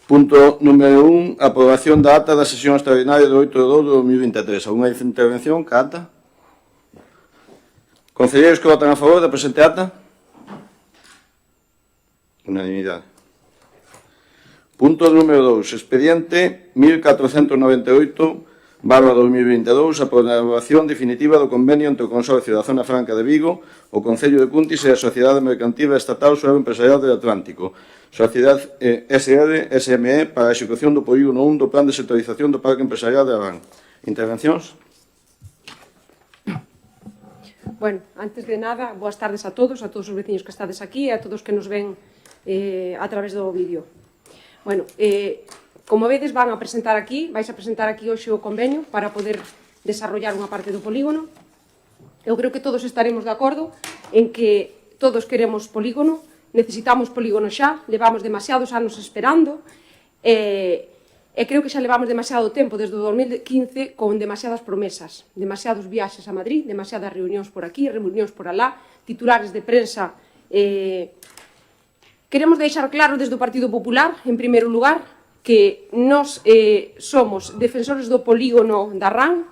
Punto número 1, aprobación da ata da sesión extraordinaria do 8 de 2 de 2023. Alguna intervención? Que ata? Concelleiros que votan a favor da presente ata? Unanimidade. Punto número 2, expediente 1498/2022, aprobación definitiva do convenio entre o Consorcio da Zona Franca de Vigo, o Concello de Cuntis e a Sociedade Mercantil Estatal Suelo Empresarial del Atlántico, Sociedade SL SME, para a execución do polígono 1 do Plan de Sectorización do Parque Empresarial de Abán. Intervencións? Bueno, antes de nada, boas tardes a todos os veciños que estades aquí e a todos que nos ven a través do vídeo. Bueno, como vedes, vais a presentar aquí hoxe o convenio para poder desarrollar unha parte do polígono. Eu creo que todos estaremos de acordo en que todos queremos polígono, necesitamos polígono xa, levamos demasiados anos esperando, e creo que xa levamos demasiado tempo, desde o 2015, con demasiadas promesas, demasiados viaxes a Madrid, demasiadas reunións por aquí, reunións por alá, titulares de prensa. Queremos deixar claro desde o Partido Popular, en primeiro lugar, que nós somos defensores do polígono da RAN.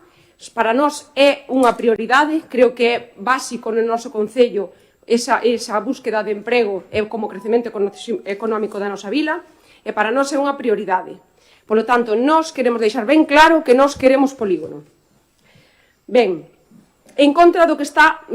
Para nós é unha prioridade, creo que é básico no noso concello esa búsqueda de emprego e como crecemento económico da nosa vila, e para nós é unha prioridade. Por lo tanto, nós queremos deixar ben claro que nós queremos polígono. Ben, en contra do que está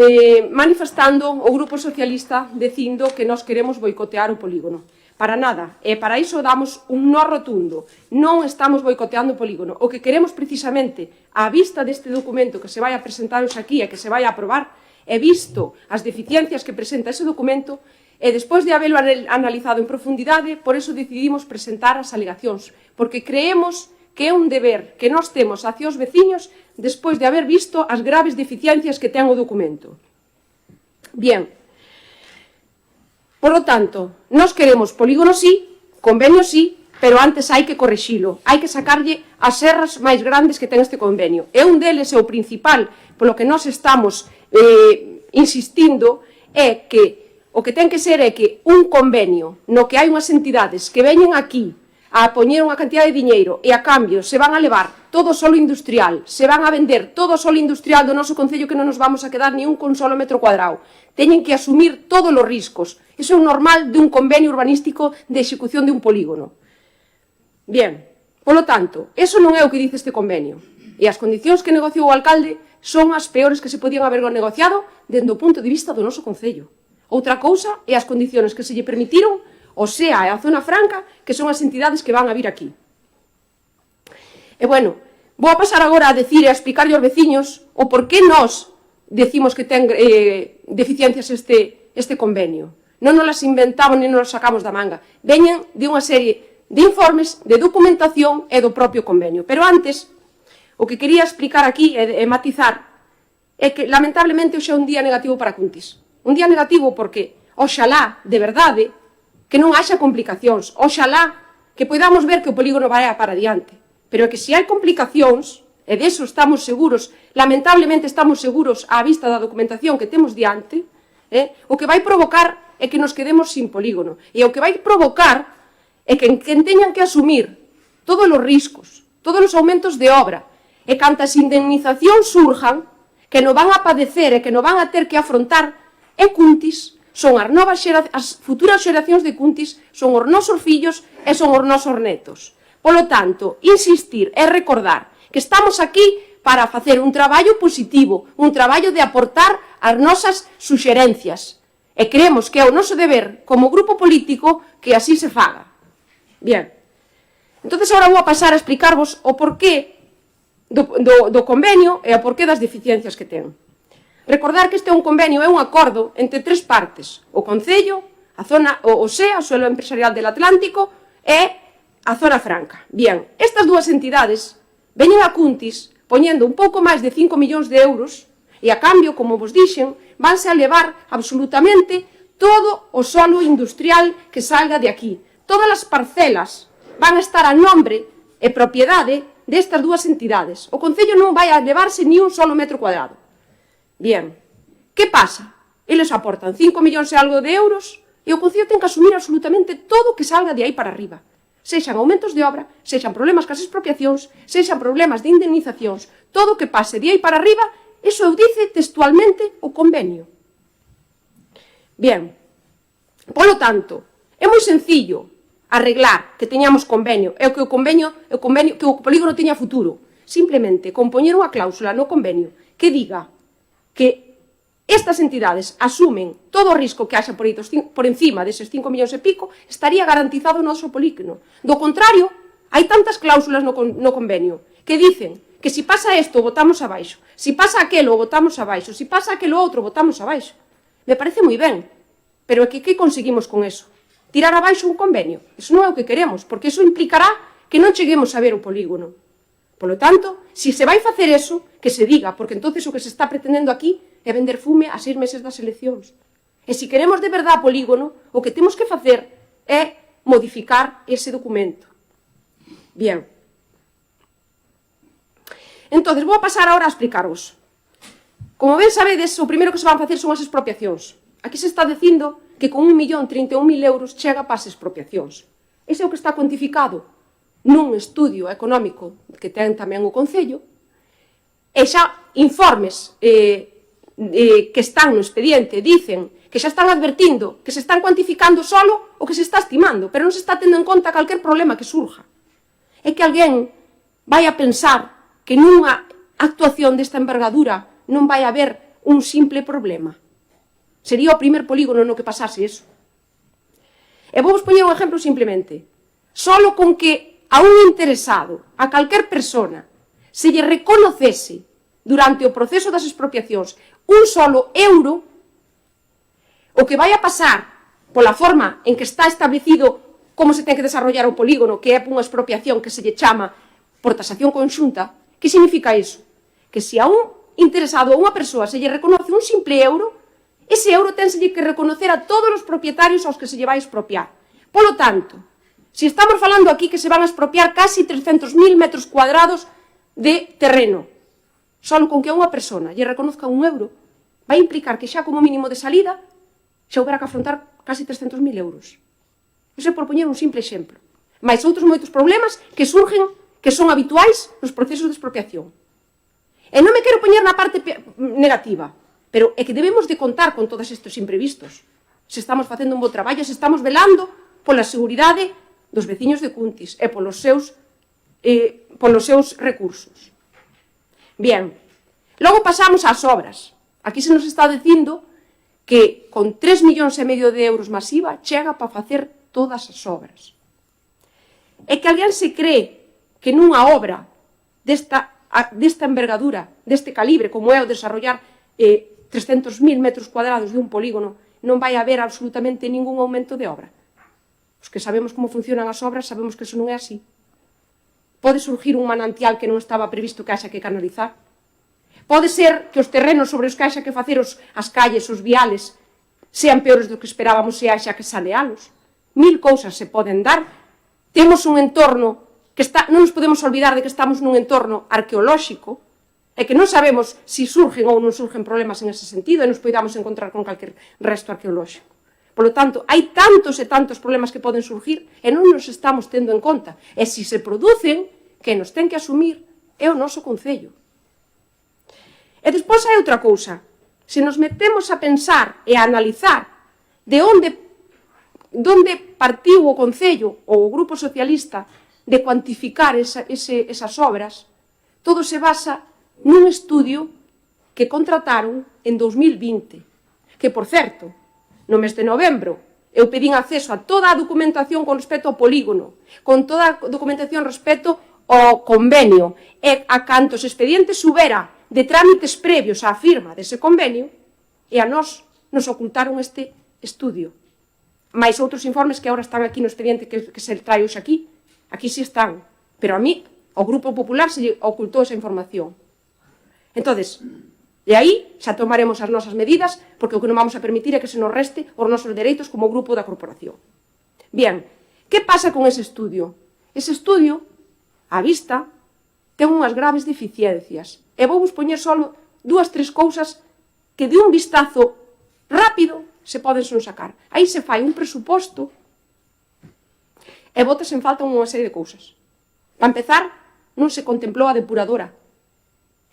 manifestando o Grupo Socialista dicindo que nós queremos boicotear o polígono. Para nada, e para iso damos un no rotundo. Non estamos boicoteando o polígono. O que queremos precisamente, á vista deste documento que se vai a presentar hoxe aquí e que se vai a aprobar, e visto as deficiencias que presenta ese documento, e despois de habelo analizado en profundidade, por eso decidimos presentar as alegacións, porque creemos que é un deber que nós temos hacia os veciños despois de haber visto as graves deficiencias que ten o documento. Bien. Por lo tanto, nós queremos polígono sí, convenio sí, pero antes hai que corrixilo, hai que sacarlle as serras máis grandes que ten este convenio. E un deles, e o principal, polo que nós estamos insistindo, é que o que ten que ser é que un convenio no que hai unhas entidades que veñen aquí a poñer unha cantidad de diñeiro e a cambio se van a levar todo o solo industrial, se van a vender todo o solo industrial do noso concello, que non nos vamos a quedar ni un con solo metro cuadrado. Teñen que asumir todos os riscos. Iso é o normal de un convenio urbanístico de execución de un polígono. Bien, polo tanto, eso non é o que dice este convenio. E as condicións que negociou o alcalde son as peores que se podían haber negociado dende o punto de vista do noso concello. Outra cousa é as condicións que se lle permitiron o SEA e a Zona Franca, que son as entidades que van a vir aquí. E, bueno, vou a pasar agora a decir e a explicarlle aos veciños o por que nós decimos que ten deficiencias este convenio. Non nos las inventamos ni nos las sacamos da manga. Veñen de unha serie de informes, de documentación e do propio convenio. Pero antes, o que quería explicar aquí e matizar é que, lamentablemente, hoxe é un día negativo para Cuntis. Un día negativo porque, oxalá, de verdade, que non haxa complicacións. Oxalá que podamos ver que o polígono vai para adiante. Pero que se hai complicacións, e deso estamos seguros, lamentablemente estamos seguros á vista da documentación que temos diante, o que vai provocar é que nos quedemos sin polígono. E o que vai provocar é que quen teñan que asumir todos os riscos, todos os aumentos de obra, e cantas indemnizacións surjan, que non van a padecer e que non van a ter que afrontar, é Cuntis, son as futuras xeracións de Cuntis, son os nosos fillos e son os nosos netos. Polo tanto, insistir e recordar que estamos aquí para facer un traballo positivo, un traballo de aportar as nosas suxerencias. E creemos que é o noso deber como grupo político que así se faga. Bien. Entón, agora vou a pasar a explicarvos o porqué do convenio e o porqué das deficiencias que ten. Recordar que este é un convenio, é un acordo entre tres partes. O Concello, o SEA, o Suelo Empresarial del Atlántico, e a Zona Franca. Bien, estas dúas entidades veñen a Cuntis poñendo un pouco máis de 5 millóns de euros e a cambio, como vos dixen, vanse a levar absolutamente todo o solo industrial que salga de aquí. Todas as parcelas van a estar a nombre e propiedade destas dúas entidades. O Concello non vai a levarse ni un solo metro cuadrado. Bien, que pasa? Eles aportan 5 millóns e algo de euros e o Concello ten que asumir absolutamente todo o que salga de aí para arriba. sexan aumentos de obra, sexan problemas cas expropiacións, sexan problemas de indemnizacións, todo o que pase de aí para arriba, iso o dice textualmente o convenio. Bien, polo tanto, é moi sencillo arreglar que teñamos convenio e que o polígono teña futuro. Simplemente compoñer unha cláusula no convenio que diga que estas entidades asumen todo o risco que haxa por encima deses 5 millóns e pico, estaría garantizado o noso polígono. Do contrario, hai tantas cláusulas no convenio que dicen que se pasa isto, votamos abaixo, se pasa aquelo, votamos abaixo, se pasa aquelo outro, votamos abaixo. Me parece moi ben, pero que conseguimos con eso? Tirar abaixo un convenio. Iso non é o que queremos, porque iso implicará que non cheguemos a ver o polígono. Polo tanto, se se vai facer eso, que se diga, porque entonces o que se está pretendendo aquí é vender fume a 6 meses das eleccións. E se queremos de verdade polígono, o que temos que facer é modificar ese documento. Bien. Entón, vou a pasar agora a explicarvos. Como ben sabedes, o primeiro que se van facer son as expropiacións. Aquí se está dicindo que con 1.031.000 euros chega para as expropiacións. Ese é o que está cuantificado nun estudio económico que ten tamén o Concello, e xa informes que están no expediente dicen que xa están advertindo que se están cuantificando solo o que se está estimando, pero non se está tendo en conta calquer problema que surja. É que alguén vai a pensar que nunha actuación desta envergadura non vai haber un simple problema. Sería o primer polígono no que pasase eso. E vou vos poñer un exemplo simplemente. Solo con que a un interesado, a calquer persona, se lle reconocese durante o proceso das expropiacións un solo euro, o que vai a pasar pola forma en que está establecido como se ten que desarrollar o polígono, que é unha expropiación que se lle chama por tasación conxunta, que significa iso? Que se a un interesado ou unha persoa se lle reconoce un simple euro, ese euro tenselle que reconocer a todos os propietarios aos que se lle vai expropiar. Polo tanto, se estamos falando aquí que se van a expropiar casi 300.000 metros cuadrados de terreno, só con que a unha persona lle reconozca un euro, vai implicar que xa como mínimo de salida xa houbera que afrontar casi 300.000 euros. Iso é por poñer un simple exemplo. Mais outros moitos problemas que surgen, que son habituais nos procesos de expropiación. E non me quero poñer na parte negativa, pero é que debemos de contar con todos estes imprevistos. Se estamos facendo un bo traballo, se estamos velando pola seguridade dos veciños de Cuntis e polos seus recursos. Bien, logo pasamos ás obras. Aquí se nos está dicindo que con 3,5 millóns de euros masiva chega para facer todas as obras. É que alguén se cree que nunha obra desta envergadura, deste calibre, como é o desarrollar 300.000 metros cuadrados de un polígono, non vai haber absolutamente ningún aumento de obra. Os que sabemos como funcionan as obras sabemos que eso non é así. Pode surgir un manantial que non estaba previsto que haxa que canalizar. Pode ser que os terrenos sobre os que haxa que facer as calles, os viales, sean peores do que esperábamos e haxa que sanealos. 1000 cousas se poden dar. Temos un entorno que non nos podemos olvidar de que estamos nun entorno arqueolóxico, e que non sabemos se surgen ou non surgen problemas en ese sentido e nos podamos encontrar con calquer resto arqueolóxico. Por lo tanto, hai tantos e tantos problemas que poden surgir e non nos estamos tendo en conta. E se se producen, que nos ten que asumir é o noso Concello. E despois hai outra cousa. Se nos metemos a pensar e a analizar de onde partiu o Concello ou o Grupo Socialista de cuantificar esas obras, todo se basa nun estudio que contrataron en 2020, que, por certo, no mes de novembro, eu pedín acceso a toda a documentación con respecto ao polígono, con toda a documentación respecto ao convenio, e a cantos expedientes subera de trámites previos á firma dese convenio, e a nos ocultaron este estudio. Mais outros informes que agora están aquí no expediente que se trae hoxe aquí, aquí sí están, pero a mí, ao Grupo Popular, se lle ocultou esa información. Entonces, de aí xa tomaremos as nosas medidas, porque o que non vamos a permitir é que se nos reste os nosos dereitos como grupo da corporación. Bien, que pasa con ese estudio? Ese estudio, á vista, ten unhas graves deficiencias. E vou vos poñer só 2-3 cousas que de un vistazo rápido se poden sonsacar. Aí se fai un presuposto e e botas en falta unha serie de cousas. Para empezar, non se contemplou a depuradora.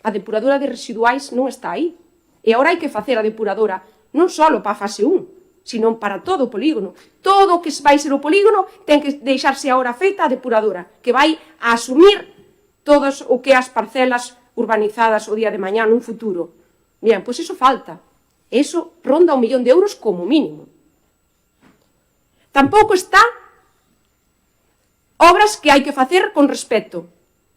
A depuradora de residuais non está aí. E agora hai que facer a depuradora non só para a fase 1, sino para todo o polígono. Todo o que vai ser o polígono ten que deixarse agora feita a depuradora, que vai a asumir todos o que as parcelas urbanizadas o día de mañá nun futuro. Bien, pois iso falta. Eso ronda 1 millón de euros como mínimo. Tampouco está obras que hai que facer con respecto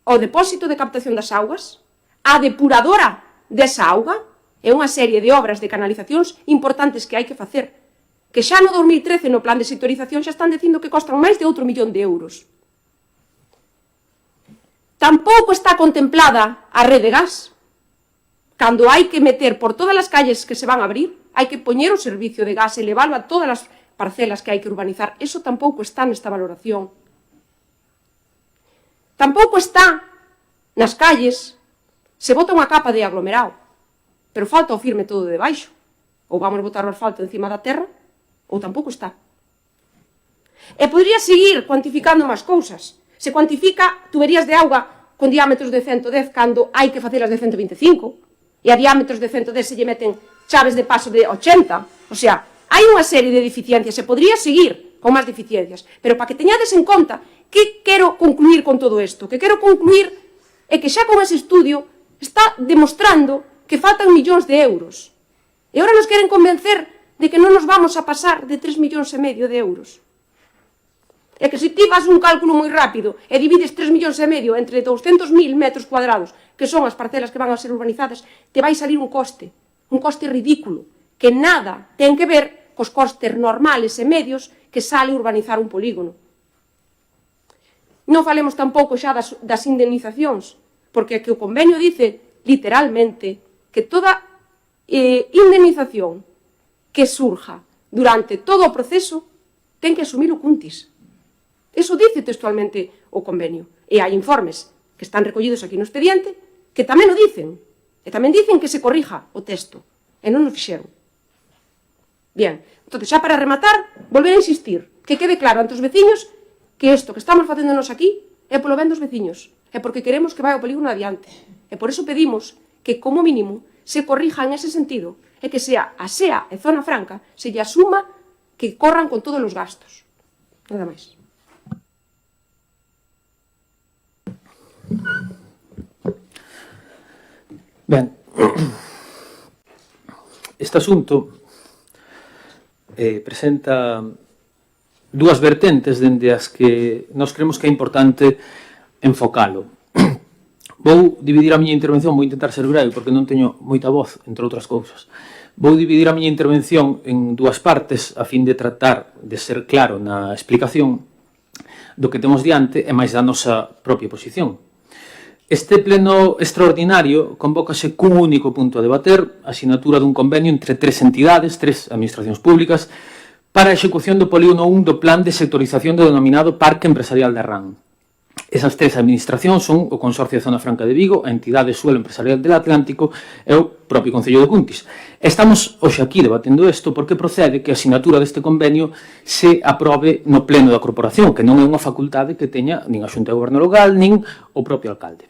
ao depósito de captación das augas, a depuradora desa auga, e unha serie de obras de canalizacións importantes que hai que facer, que xa no 2013 no plan de sectorización xa están dicindo que costan máis de outro 1 millón de euros. Tampouco está contemplada a rede de gas. Cando hai que meter por todas as calles que se van a abrir, hai que poñer o servicio de gas e levarlo a todas as parcelas que hai que urbanizar. Eso tampouco está nesta valoración. Tampouco está nas calles, se bota unha capa de aglomerado, pero falta o firme todo de baixo. Ou vamos botar o asfalto encima da terra, ou tampouco está. E podría seguir cuantificando máis cousas. Se cuantifica tuberías de auga con diámetros de 110 cando hai que facelas de 125, e a diámetros de 110 se lle meten chaves de paso de 80. O sea, hai unha serie de deficiencias, se podría seguir con máis deficiencias, pero para que teñades en conta que quero concluir con todo isto, que quero concluir é que xa con ese estudio está demostrando que faltan millóns de euros. E agora nos queren convencer de que non nos vamos a pasar de 3,5 millóns de euros. É que se ti fas un cálculo moi rápido e divides 3,5 millóns entre 200.000 metros cuadrados, que son as parcelas que van a ser urbanizadas, te vai salir un coste ridículo, que nada ten que ver cos costes normales e medios que sale urbanizar un polígono. Non falemos tampouco xa das indemnizacións, porque é que o convenio dice, literalmente, que toda indemnización que surja durante todo o proceso ten que asumir o Cuntis. Eso dice textualmente o convenio. E hai informes que están recollidos aquí no expediente que tamén o dicen. E tamén dicen que se corrija o texto. E non o fixeron. Bien, entón, xa para rematar, volver a insistir, que quede claro ante os veciños que isto que estamos facéndonos aquí é polo ben dos veciños. É porque queremos que vai o polígono adiante. E por eso pedimos que, como mínimo, se corrija en ese sentido e que sea a SEA e Zona Franca se lle asuma que corran con todos os gastos. Nada máis. Ben, este asunto presenta dúas vertentes dende as que nós creemos que é importante enfocalo. Vou dividir a miña intervención, vou intentar ser breve porque non teño moita voz, entre outras cousas. Vou dividir a miña intervención en dúas partes a fin de tratar de ser claro na explicación do que temos diante e máis da nosa propia posición. Este pleno extraordinario convócase cun único punto a debater, a sinatura dun convenio entre 3 entidades, 3 administracións públicas, para a execución do polígono 1 do plan de sectorización do denominado Parque Empresarial de Arrán. Esas 3 administracións son o Consorcio de Zona Franca de Vigo, a Entidade Suelo Empresarial del Atlántico e o propio Concello de Cuntis. Estamos hoxe aquí debatendo isto porque procede que a sinatura deste convenio se aprobe no pleno da corporación, que non é unha facultade que teña nin a Xunta de Goberno Local nin o propio alcalde.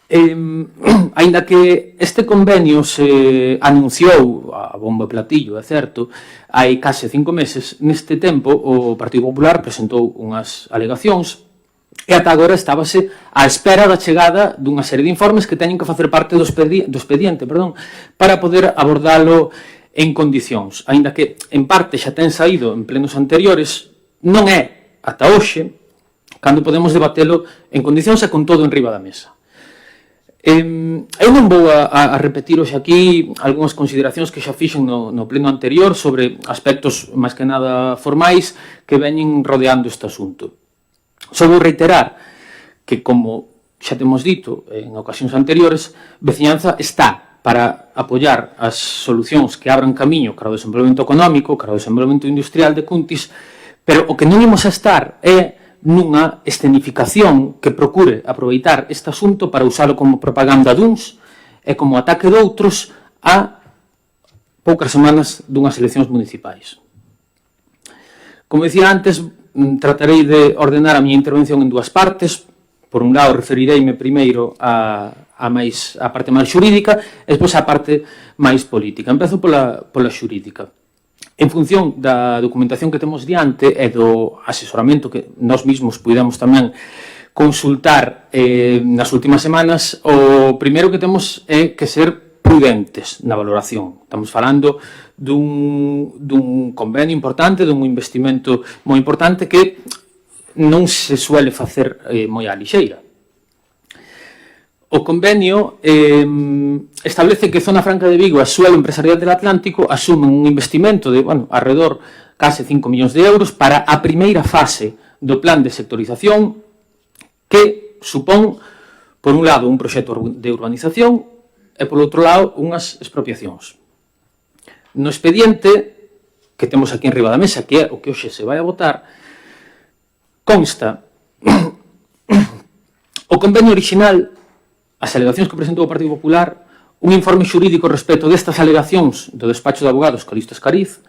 Aínda que este convenio se anunciou a bombo e platillo, é certo, hai case 5 meses, neste tempo o Partido Popular presentou unhas alegacións e ata agora estábase á espera da chegada dunha serie de informes que teñen que facer parte do expediente para poder abordalo en condicións. Aínda que en parte xa ten saído en plenos anteriores, non é ata hoxe cando podemos debatelo en condicións e con todo en riba da mesa. Eu non vou a repetir hoxe aquí algunhas consideracións que xa fixen no pleno anterior sobre aspectos máis que nada formais que veñen rodeando este asunto. Só vou reiterar que, como xa temos dito en ocasións anteriores, Veciñanza está para apoiar as solucións que abran camiño cara ao desenvolvemento económico, cara ao desenvolvemento industrial de Cuntis, pero o que non imos a estar é nunha escenificación que procure aproveitar este asunto para usalo como propaganda duns e como ataque de outros a poucas semanas dunhas eleccións municipais. Como dicía antes, tratarei de ordenar a miña intervención en dúas partes. Por un lado, referireime primeiro a parte máis xurídica e despois a parte máis política. Empezo pola xurídica. En función da documentación que temos diante e do asesoramento que nós mesmos puidemos tamén consultar nas últimas semanas, o primeiro que temos é que ser prudentes na valoración. Estamos falando dun convenio importante, dun investimento moi importante que non se suele facer moi á lixeira. O convenio establece que Zona Franca de Vigo e a Suelo Empresarial del Atlántico asumen un investimento de, alrededor case 5 millóns de euros para a primeira fase do plan de sectorización que supón, por un lado, un proxecto de urbanización e, por outro lado, unhas expropiacións. No expediente que temos aquí en riba da mesa, que é o que hoxe se vai a votar, consta o convenio original, as alegacións que presentou o Partido Popular, un informe xurídico respecto destas alegacións do despacho de abogados Calixto Escariz,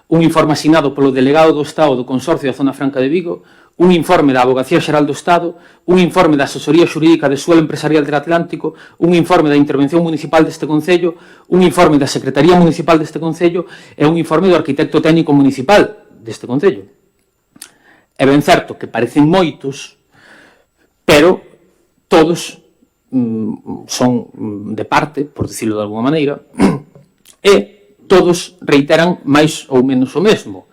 un informe asinado polo delegado do Estado do Consorcio da Zona Franca de Vigo, un informe da Abogacía Xeral do Estado, un informe da Asesoría Xurídica de Suelo Empresarial del Atlántico, un informe da Intervención Municipal deste Concello, un informe da Secretaría Municipal deste Concello e un informe do Arquitecto Técnico Municipal deste Concello. É ben certo que parecen moitos, pero todos son de parte, por dicilo de alguma maneira, e todos reiteran máis ou menos o mesmo.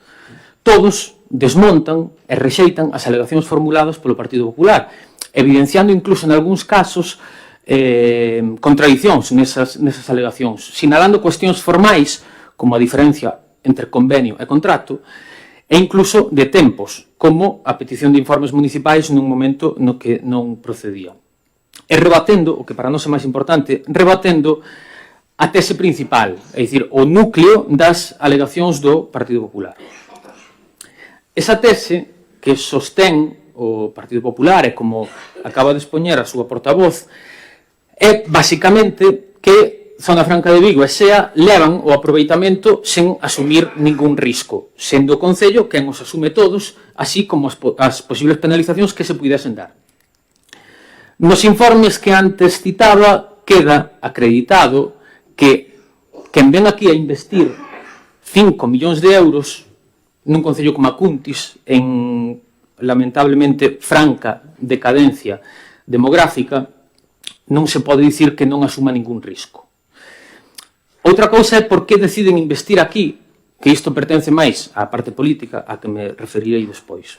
Todos desmontan e rexeitan as alegacións formuladas polo Partido Popular, evidenciando incluso en algúns casos contradicións nesas alegacións, sinalando cuestións formais, como a diferencia entre convenio e contrato, e incluso de tempos, como a petición de informes municipais nun momento no que non procedía. E rebatendo, o que para nós é máis importante, rebatendo a tese principal, é dicir, o núcleo das alegacións do Partido Popular. Esa tese que sostén o Partido Popular e como acaba de expoñer a súa portavoz é, basicamente, que Zona Franca de Vigo e SEA levan o aproveitamento sen asumir ningún risco, sendo o Concello quen os asume todos, así como as posibles penalizacións que se puidesen dar. Nos informes que antes citaba, queda acreditado que quen ven aquí a investir 5 millóns de euros nun concello como a Cuntis, en, lamentablemente, franca decadencia demográfica, non se pode dicir que non asuma ningún risco. Outra cousa é por que deciden investir aquí, que isto pertence máis á parte política a que me referirei despois.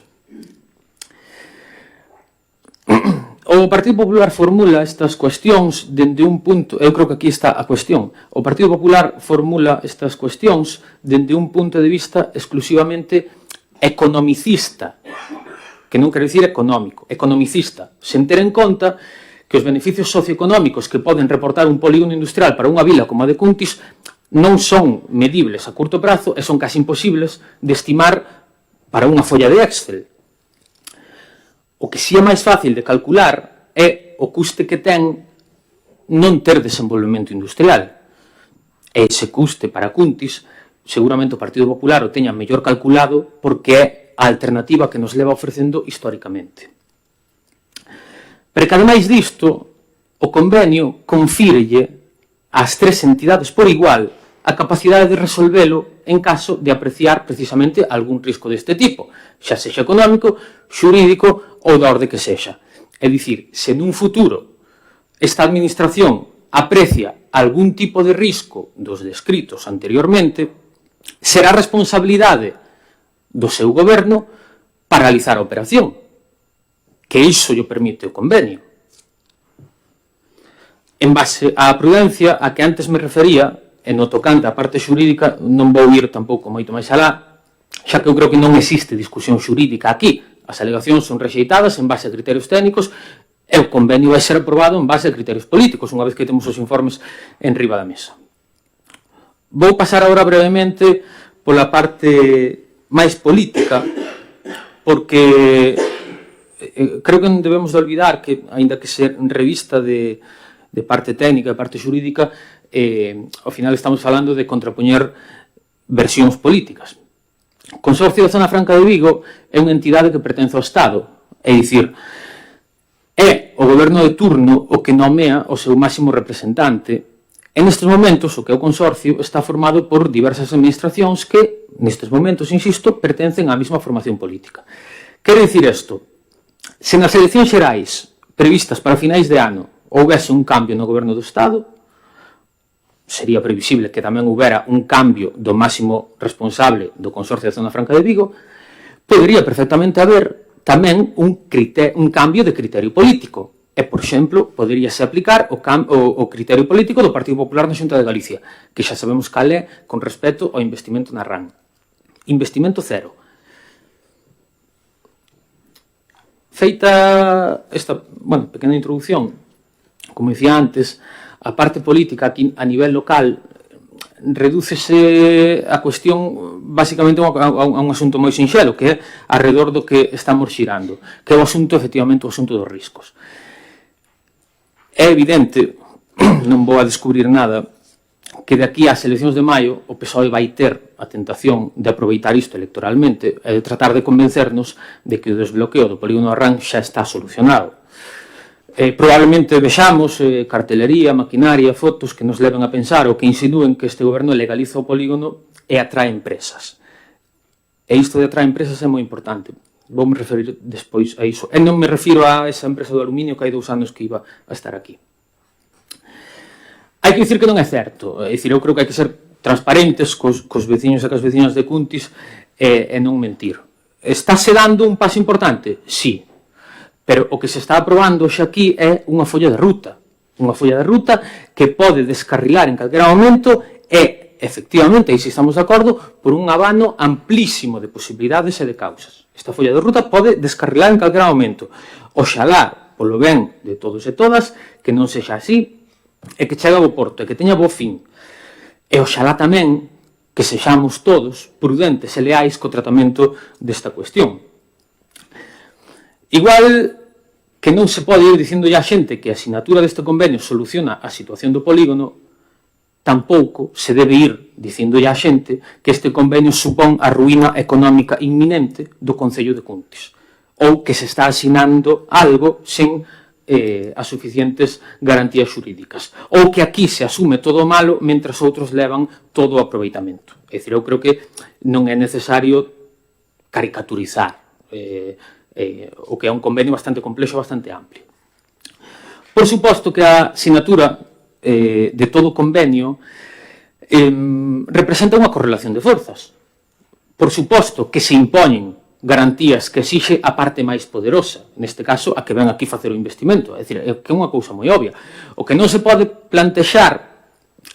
O Partido Popular formula estas cuestións dende un punto, eu creo que aquí está a cuestión, o Partido Popular formula estas cuestións dende un punto de vista exclusivamente economicista, que non quere dicir económico, economicista, sen ter en conta que os beneficios socioeconómicos que poden reportar un polígono industrial para unha vila como a de Cuntis non son medibles a curto prazo e son casi imposibles de estimar para unha folla de Excel. O que si é máis fácil de calcular é o custe que ten non ter desenvolvemento industrial. E ese custe para Cuntis, seguramente o Partido Popular o teña mellor calculado porque é a alternativa que nos leva ofrecendo históricamente. Pero que, ademais disto, o convenio confírelle ás tres entidades por igual a capacidade de resolvelo en caso de apreciar precisamente algún risco deste tipo, xa sexa económico, xurídico ou da orde que sexa. É dicir, se nun futuro esta administración aprecia algún tipo de risco dos descritos anteriormente, será responsabilidade do seu goberno paralizar a operación, que iso lle permite o convenio. En base á prudencia a que antes me refería, e no tocante á parte xurídica, non vou ir tampouco moito máis alá, xa que eu creo que non existe discusión xurídica aquí. As alegacións son rexeitadas en base a criterios técnicos e o convenio vai ser aprobado en base a criterios políticos, unha vez que temos os informes en riba da mesa. Vou pasar agora brevemente pola parte máis política, porque creo que non debemos de olvidar que, aínda que se revista de parte técnica e parte xurídica, ao final estamos falando de contrapoñer versións políticas. O Consorcio da Zona Franca de Vigo é unha entidade que pertence ao Estado, é dicir, é o goberno de turno o que nomea o seu máximo representante. En estes momentos, o que é o Consorcio está formado por diversas administracións que, nestes momentos, insisto, pertencen á mesma formación política. Quere dicir isto? Se nas eleccións xerais previstas para finais de ano houvese un cambio no goberno do Estado, sería previsible que tamén houbera un cambio do máximo responsable do Consorcio da Zona Franca de Vigo, podería perfectamente haber tamén un cambio de criterio político. E, por exemplo, poderíase aplicar o criterio político do Partido Popular na Xunta de Galicia, que xa sabemos cal é con respecto ao investimento na RAN. Investimento cero. Feita esta pequena introducción, como dicía antes, a parte política aquí a nivel local redúcese a cuestión basicamente a un asunto moi sinxelo, que é alrededor do que estamos xirando, que é o asunto, efectivamente, o asunto dos riscos. É evidente, non vou a descubrir nada, que de aquí ás eleccións de maio o PSOE vai ter a tentación de aproveitar isto electoralmente e de tratar de convencernos de que o desbloqueo do polígono Arrán xa está solucionado. Probablemente vexamos cartelería, maquinaria, fotos que nos leven a pensar ou que insinúen que este goberno legaliza o polígono e atrae empresas. E isto de atrae empresas é moi importante. Voume referir despois a iso. E non me refiro a esa empresa do aluminio que hai 2 anos que iba a estar aquí. Hai que dicir que non é certo. É dicir, eu creo que hai que ser transparentes cos veciños e cas veciñas de Cuntis e non mentir. Estáse dando un paso importante? Sí. Pero o que se está aprobando xa aquí é unha folla de ruta. Unha folla de ruta que pode descarrilar en calquera momento e, efectivamente, aí si estamos de acordo, por un abano amplísimo de posibilidades e de causas. Esta folla de ruta pode descarrilar en calquera momento. Oxalá, polo ben de todos e todas, que non sexa así e que chegue ao porto e que teña bo fin. E oxalá tamén que sexamos todos prudentes e leais co tratamento desta cuestión. Igual que non se pode ir dicindo a xente que a asinatura deste convenio soluciona a situación do polígono, tampouco se debe ir dicindo a xente que este convenio supón a ruína económica inminente do Concello de Cuntis, ou que se está asinando algo sen as suficientes garantías xurídicas, ou que aquí se asume todo o malo mentras outros levan todo o aproveitamento. É dicir, eu creo que non é necesario caricaturizar o que é un convenio bastante complexo e bastante amplio. Por suposto que a sinatura de todo o convenio representa unha correlación de forzas. Por suposto que se impoñen garantías que exixe a parte máis poderosa, neste caso a que ven aquí facer o investimento, é dicir, é que é unha cousa moi obvia. O que non se pode plantexar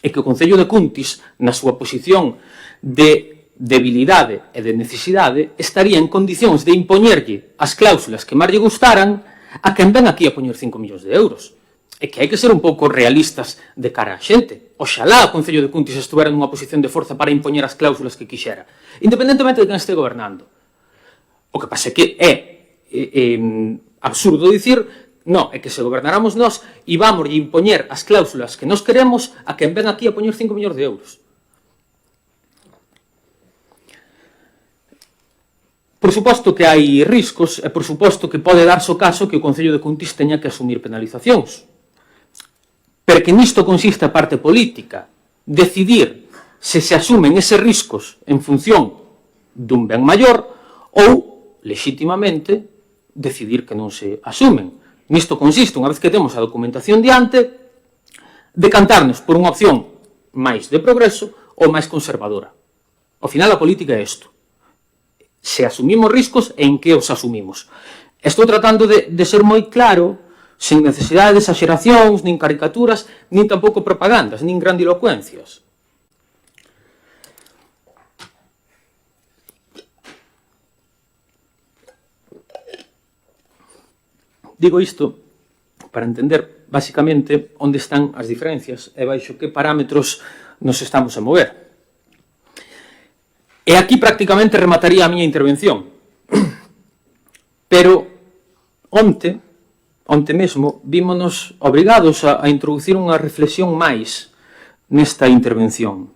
é que o Concello de Cuntis, na súa posición de debilidade e de necesidade, estaría en condicións de impoñerlle as cláusulas que máis lle gustaran a quen ven aquí a poñer 5 millóns de euros. É que hai que ser un pouco realistas de cara a xente. Oxalá o Concello de Cuntis estuvera nunha posición de forza para impoñer as cláusulas que quixera, independentemente de quen este gobernando. O que pasa é que é absurdo dicir, no, é que se gobernáramos nós íbamos a impoñer as cláusulas que nós queremos a quen ven aquí a poñer 5 millóns de euros. Por suposto que hai riscos e por suposto que pode darse o caso que o Concello de Cuntis teña que asumir penalizacións. Pero que nisto consiste a parte política, decidir se asumen eses riscos en función dun ben maior ou, lexítimamente, decidir que non se asumen. Nisto consiste, unha vez que temos a documentación diante, decantarnos por unha opción máis de progreso ou máis conservadora. Ao final, a política é isto. Se asumimos riscos, en que os asumimos. Estou tratando de ser moi claro, sen necesidade de exageracións, nin caricaturas, nin tampouco propagandas, nin grandilocuencias. Digo isto para entender, basicamente, onde están as diferencias e baixo que parámetros nos estamos a mover. E aquí prácticamente remataría a miña intervención. Pero onte mesmo, vímonos obrigados a introducir unha reflexión máis nesta intervención.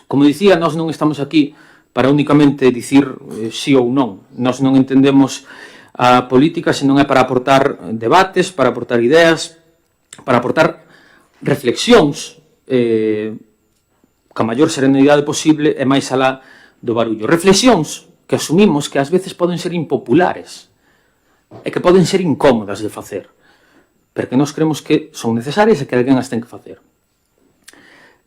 Como dicía, nós non estamos aquí para únicamente dicir sí ou non. Nós non entendemos a política senón é para aportar debates, para aportar ideas, para aportar reflexións ca maior serenidade posible e máis alá do barullo. Reflexións que asumimos que ás veces poden ser impopulares e que poden ser incómodas de facer, pero que nós creemos que son necesarias e que alguén as ten que facer.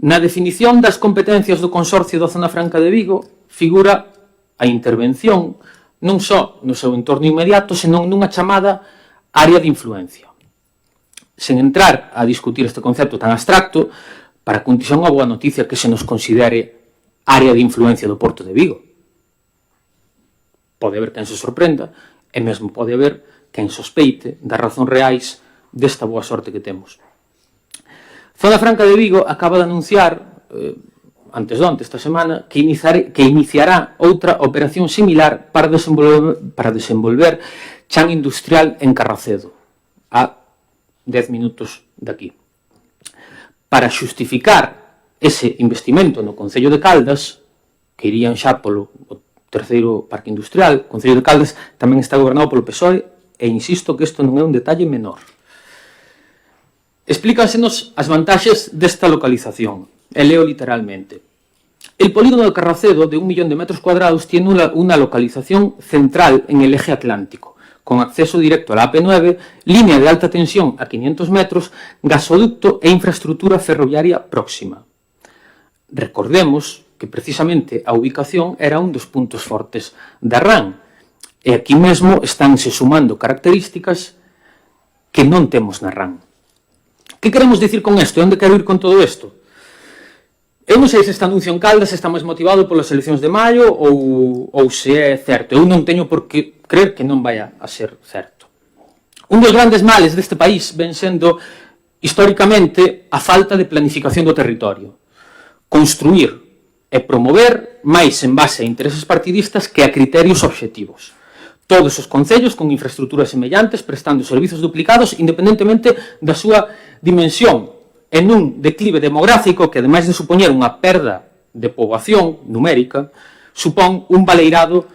Na definición das competencias do Consorcio da Zona Franca de Vigo figura a intervención non só no seu entorno inmediato, senón nunha chamada área de influencia. Sen entrar a discutir este concepto tan abstracto, para Cuntis é unha boa noticia que se nos considere área de influencia do Porto de Vigo. Pode haber quen se sorprenda, e mesmo pode haber quen sospeite das razóns reais desta boa sorte que temos. Zona Franca de Vigo acaba de anunciar, antes de onte, esta semana, que iniciará outra operación similar para desenvolver chan industrial en Carracedo, a 10 minutos de aquí. Para xustificar ese investimento no Concello de Caldas, que irían xa polo terceiro parque industrial, o Concello de Caldas tamén está gobernado polo PSOE, e insisto que isto non é un detalle menor. Explícansenos as vantaxes desta localización, e leo literalmente. El polígono de Carracedo, de 1 millón de metros cuadrados, tiene una localización central en el eje atlántico, con acceso directo a la AP9, línea de alta tensión a 500 metros, gasoducto e infraestructura ferroviaria próxima. Recordemos que precisamente a ubicación era un dos puntos fortes da RAN, e aquí mesmo estánse sumando características que non temos na RAN. Que queremos dicir con isto? E onde quero ir con todo isto? Eu non sei se este anuncio en Caldas está máis motivado polas eleccións de maio ou se é certo. Eu non teño por que creer que non vai a ser certo. Un dos grandes males deste país ven sendo, históricamente, a falta de planificación do territorio. Construir e promover máis en base a intereses partidistas que a criterios obxectivos. Todos os concellos con infraestructuras semellantes prestando servizos duplicados independentemente da súa dimensión, en un declive demográfico que, ademais de supoñer unha perda de poboación numérica, supón un baleirado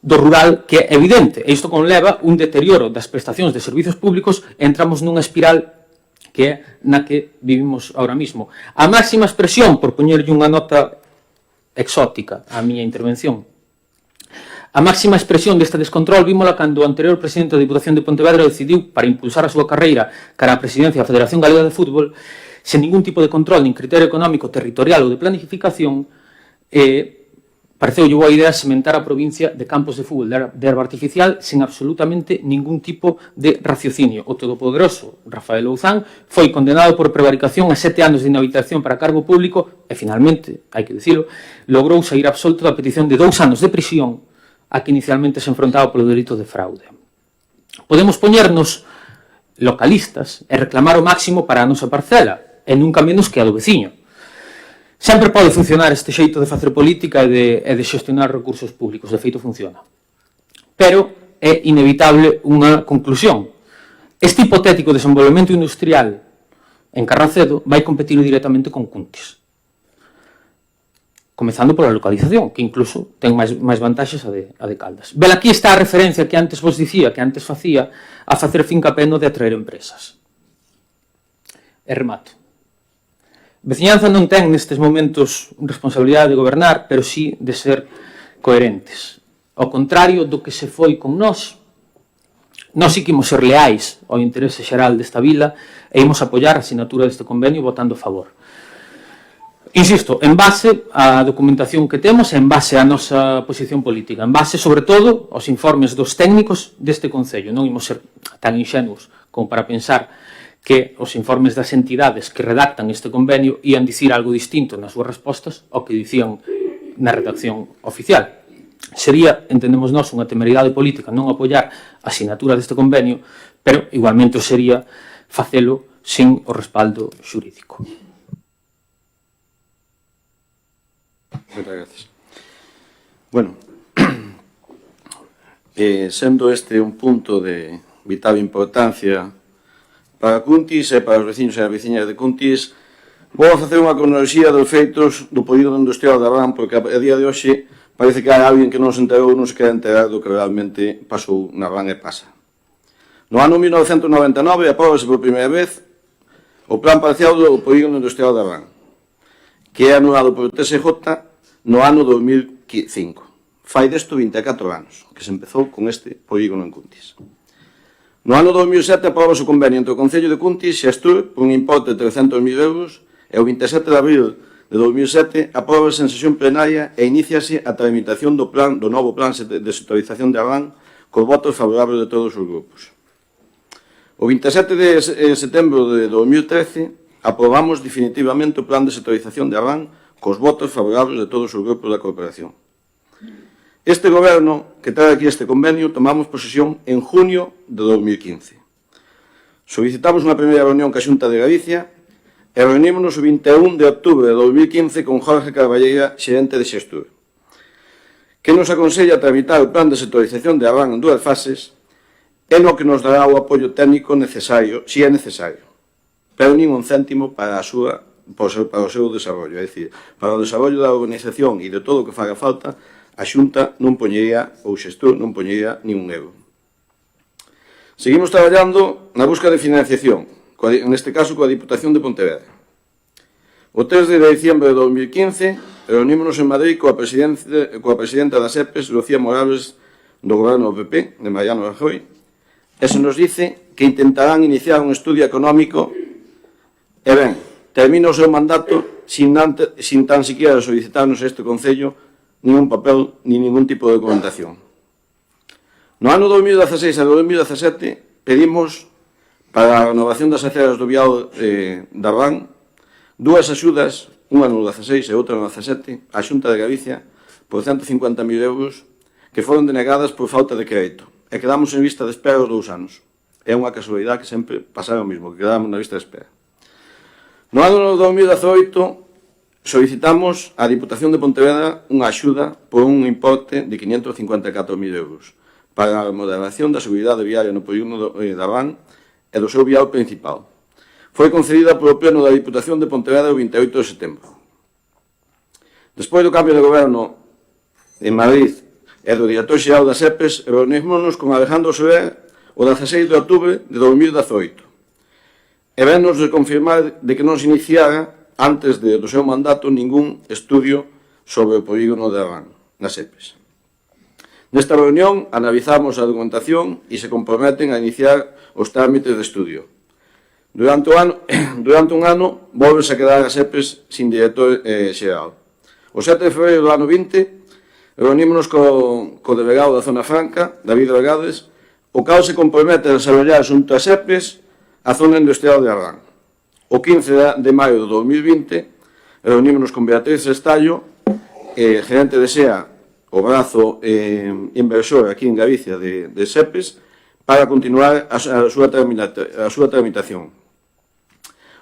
do rural que é evidente. E isto conleva un deterioro das prestacións de servizos públicos e entramos nunha espiral que é na que vivimos ahora mismo. A máxima expresión, por poñerlle unha nota exótica á miña intervención, a máxima expresión deste descontrol vímola cando o anterior presidente da Diputación de Pontevedra decidiu, para impulsar a súa carreira cara á presidencia da Federación Galega de Fútbol, sen ningún tipo de control nin criterio económico, territorial ou de planificación, pareceu boa idea sementar a provincia de campos de fútbol de herba artificial sen absolutamente ningún tipo de raciocinio. O todopoderoso Rafael Louzán foi condenado por prevaricación a 7 anos de inhabilitación para cargo público e, finalmente, hai que dicilo, logrou sair absolto da petición de 2 anos de prisión a que inicialmente se enfrontaba polo delito de fraude. Podemos poñernos localistas e reclamar o máximo para a nosa parcela, e nunca menos que a do veciño. Sempre pode funcionar este xeito de facer política e de xestionar recursos públicos, de feito funciona. Pero é inevitable unha conclusión. Este hipotético desenvolvemento industrial en Carracedo vai competir directamente con Cuntis. Comezando pola localización, que incluso ten máis vantaxes a de Caldas. Vel, aquí está a referencia que antes vos dicía, que antes facía, a facer fincapé no de atraer empresas. E remato. Veciñanza non ten nestes momentos responsabilidade de gobernar, pero sí de ser coherentes. Ao contrario do que se foi con nós sí que imos ser leais ao interese xeral desta vila e imos apoiar a asinatura deste convenio votando a favor. Insisto, en base á documentación que temos e en base á nosa posición política, en base, sobre todo, aos informes dos técnicos deste Concello. Non imos ser tan inxenuos como para pensar que os informes das entidades que redactan este convenio ian dicir algo distinto nas súas respostas ao que dicían na redacción oficial. Sería, entendemos nós, unha temeridade política non apoiar a asinatura deste convenio, pero igualmente sería facelo sin o respaldo xurídico. Moitas gracias. Bueno, sendo este un punto de vital importancia para Cuntis e para os veciños e as veciñas de Cuntis, vou a facer unha cronoloxía dos feitos do polígono industrial da RAN, porque a día de hoxe parece que hai alguén que non se enterou, non se queda enterar do que realmente pasou na RAN e pasa. No ano 1999 apróbase por primeira vez o plan parcial do polígono industrial da RAN, que é anulado por TSJ no ano 2005. Fai desto 24 anos que se empezou con este polígono en Cuntis. No ano 2007 apróbase o convenio entre o Concello de Cuntis e Astur por un importe de 300.000 euros e o 27 de abril de 2007 apróbase en sesión plenaria e iníciase a tramitación do novo plan de sectorización de RAN cos votos favorables de todos os grupos. O 27 de setembro de 2013 aprobamos definitivamente o plan de sectorización de RAN cos votos favorables de todos os grupos da corporación. Este goberno que trae aquí este convenio tomamos posesión en junio de 2015. Solicitamos unha primeira reunión ca Xunta de Galicia e reunímonos o 21 de outubro de 2015 con Jorge Carballeira, xerente de Xestur, que nos aconsella tramitar o plan de sectorización de RAN en dúas fases e no que nos dará o apoio técnico necesario, si é necesario, pero nin un céntimo para o seu desarrollo, é dicir, para o desarrollo da organización e de todo o que faga falta, a Xunta non poñería, ou Xestur non poñería nin un euro. Seguimos traballando na busca de financiación, neste caso coa Diputación de Pontevedra. O 3 de diciembre de 2015 reunímonos en Madrid coa presidenta das EPES, Lucía Morales, do goberno do PP, de Mariano Rajoy, e se nos dice que intentarán iniciar un estudio económico e ben, termina o seu mandato sin tan siquiera solicitarnos a este Concello ningún papel ni ningún tipo de documentación. No ano 2016 e 2017 pedimos para a renovación das aceras do viado da RAN dúas axudas, unha no 16 e outra no 17, á Xunta de Galicia por 150.000 euros que foron denegadas por falta de crédito e quedamos en lista de espera os 2 anos. É unha casualidade que sempre pasaba o mesmo, que quedamos na lista de espera. No ano 2018 solicitamos á Diputación de Pontevedra unha axuda por un importe de 554.000 euros para a remodelación da seguridade viaria no polígono da RAN e do seu vial principal. Foi concedida polo Pleno da Diputación de Pontevedra o 28 de setembro. Despois do cambio de goberno en Madrid e do director xeral das EPES, reunímonos con Alejandro Soler o 16 de outubro de 2018 e vennos de confirmar de que non se iniciara antes do seu mandato ningún estudio sobre o polígono de RAN nas EPES. Nesta reunión analizamos a documentación e se comprometen a iniciar os trámites de estudio. Durante un ano volves a quedar as EPES sin director xeral. O 7 de febreiro do ano 20 reunímonos co delegado da Zona Franca, David Vergades, o cal se compromete a desarrollar xunto ás EPES a zona industrial de RAN. O 15 de maio de 2020 reunímonos con Beatriz Estallo, gerente de SEA, o brazo inversor aquí en Galicia de SEPES, para continuar a súa tramitación.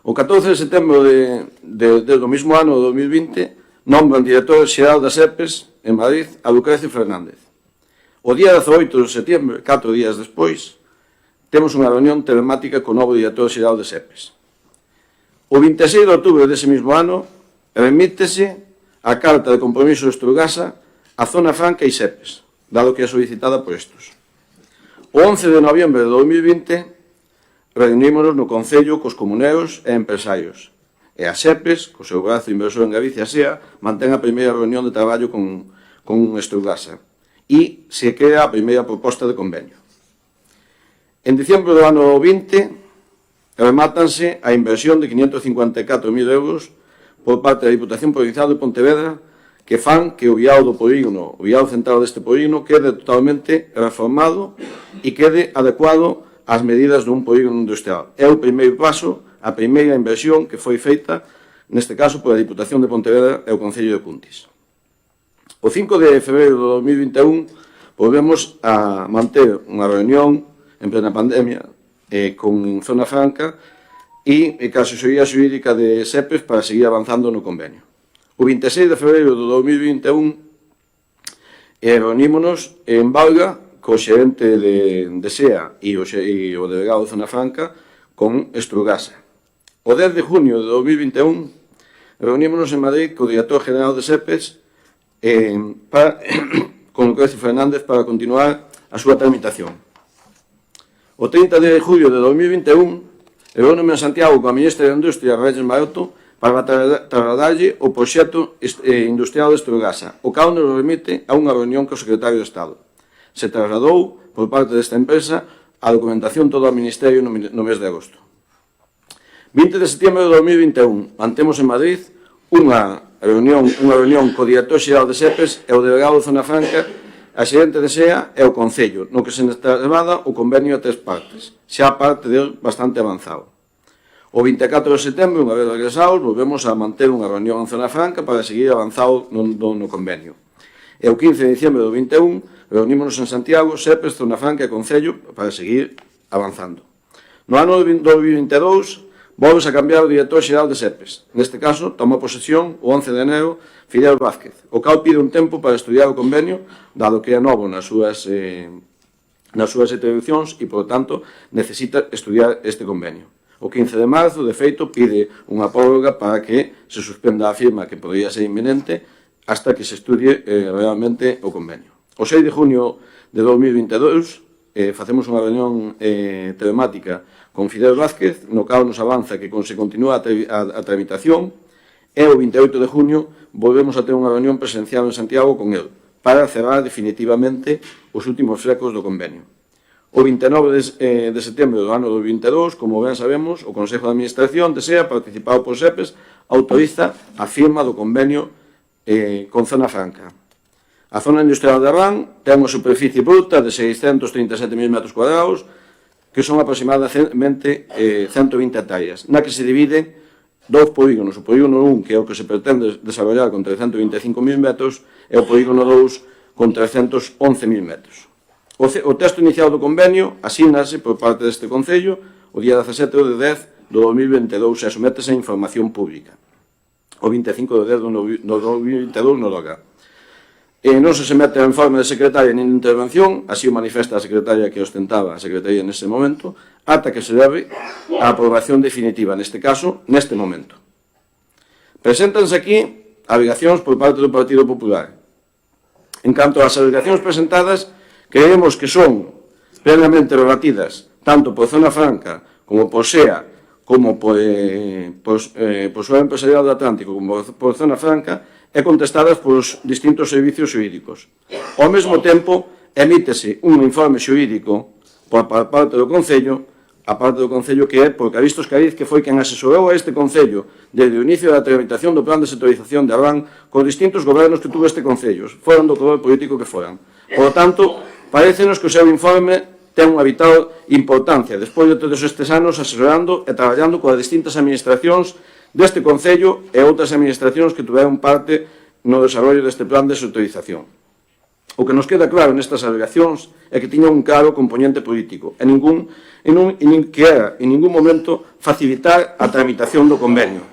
O 14 de setembro do mesmo ano de 2020 nombran director xeral das SEPES en Madrid a Lucrecio Fernández. O día 18 de setembro, 4 días despois, temos unha reunión telemática co novo director xeral de SEPES. O 26 de outubro dese mesmo ano remítese a carta de compromiso de Estrugasa a Zona Franca e SEPES, dado que é solicitada por estos. O 11 de noviembre de 2020 reunímonos no Concello cos comuneros e empresarios e a SEPES, co seu brazo inversor en Galicia SEA, mantén a primeira reunión de traballo con Estrugasa e se crea a primeira proposta de convenio. En diciembre do ano 20 remátanse a inversión de 554.000 euros por parte da Diputación Provincial de Pontevedra que fan que o viao do polígono, o viao central deste polígono, quede totalmente reformado e quede adecuado ás medidas dun polígono industrial. É o primeiro paso, a primeira inversión que foi feita, neste caso, pola Diputación de Pontevedra e o Concello de Cuntis. O 5 de febreiro de 2021 volvemos a manter unha reunión en plena pandemia con Zona Franca e ca asesoría xurídica de SEPES para seguir avanzando no convenio. O 26 de febreiro de 2021 reunímonos en Valga co xerente de SEA e o delegado de Zona Franca con Estrugasa. O 10 de junio de 2021 reunímonos en Madrid co director general de SEPES con Lucrecio Fernández para continuar a súa tramitación. O 30 de julio de 2021, reúnome en Santiago coa ministra de Industria, Reyes Maroto, para trasladarlle o proxecto industrial de Estrogasa, o cal nos remite a unha reunión co secretario de Estado. Se trasladou, por parte desta empresa, a documentación todo ao Ministerio no mes de agosto. 20 de setembro de 2021, mantemos en Madrid unha reunión co director xeral de SEPES e o delegado de Zona Franca, a xerente de SEA e o Concello, no que se traslada o convenio a 3 partes, xa parte del bastante avanzado. O 24 de setembro, unha vez regresados, volvemos a manter unha reunión en Zona Franca para seguir avanzado no convenio. E o 15 de diciembre do 21, reunímonos en Santiago, SEPES, Zona Franca e Concello para seguir avanzando. No ano 2022, volves a cambiar o director xeral de SEPES. Neste caso, tomou posesión o 11 de enero Fidel Vázquez, o cal pide un tempo para estudiar o convenio, dado que é novo nas súas atribucións e, por tanto, necesita estudiar este convenio. O 15 de marzo, de feito, pide unha prórroga para que se suspenda a firma que podría ser inminente hasta que se estudie realmente o convenio. O 6 de junio de 2022, facemos unha reunión telemática con Fidel Vázquez, no cal nos avanza que se continúa a tramitación, e o 28 de junio volvemos a ter unha reunión presencial en Santiago con el, para cerrar definitivamente os últimos flecos do convenio. O 29 de setembro do ano 2022, como ben sabemos, o Consejo de Administración de SEA, participado por SEPES, autoriza a firma do convenio con Zona Franca. A zona industrial de Arrán ten unha superficie bruta de 637.000 metros cuadrados, que son aproximadamente 120 hectáreas, na que se divide dous polígonos, o polígono 1, que é o que se pretende desarrollar con 325.000 metros, e o polígono 2 con 311.000 metros. O texto inicial do convenio asínase por parte deste Concello o día 17 de 10 do 2022 e sométese a información pública. O 25 de 10 do 2022 no logra. Non se mete ao informe de secretaria nin de intervención, así o manifesta a secretaria que ostentaba a secretaria neste momento, ata que se debe a aprobación definitiva, neste caso, neste momento. Preséntanse aquí alegacións por parte do Partido Popular. En canto ás alegacións presentadas, creemos que son plenamente rebatidas tanto por Zona Franca como por SEA, como por Suave Empresarial do Atlántico, como por Zona Franca, e contestadas polos distintos servicios xurídicos. Ao mesmo tempo, emítese un informe xurídico por parte do Concello, a parte do Concello que é por Caristos Cariz, que foi quen asesorou a este Concello desde o inicio da tramitación do plan de sectorización de Arrán cos distintos gobernos que tuvo este Concello, foran do color político que foran. Por lo tanto, parécenos que o seu informe ten unha vital importancia, despois de todos estes anos asesorando e traballando coas distintas administracións deste Concello e outras administracións que tuveron parte no desarrollo deste plan de sectorización. O que nos queda claro nestas alegacións é que tiña un claro componente político e que era en ningún momento facilitar a tramitación do convenio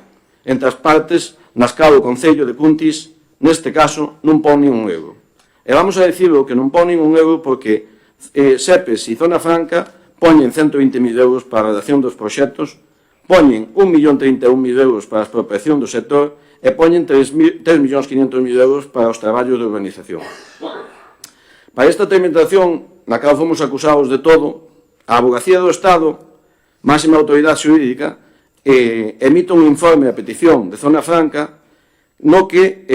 entre as partes nas cal o Concello de Cuntis, neste caso, non pon nin un euro. E vamos a dicirlo que non pon nin un euro porque SEPES e Zona Franca poñen 120.000 euros para a redacción dos proxectos, poñen 1.031.000 euros para a expropiación do sector e poñen 3.500.000 euros para os traballos de urbanización. Para esta tramitación, na cal fomos acusados de todo, a Abogacía do Estado, máxima autoridade xurídica, emite un informe a petición de Zona Franca no que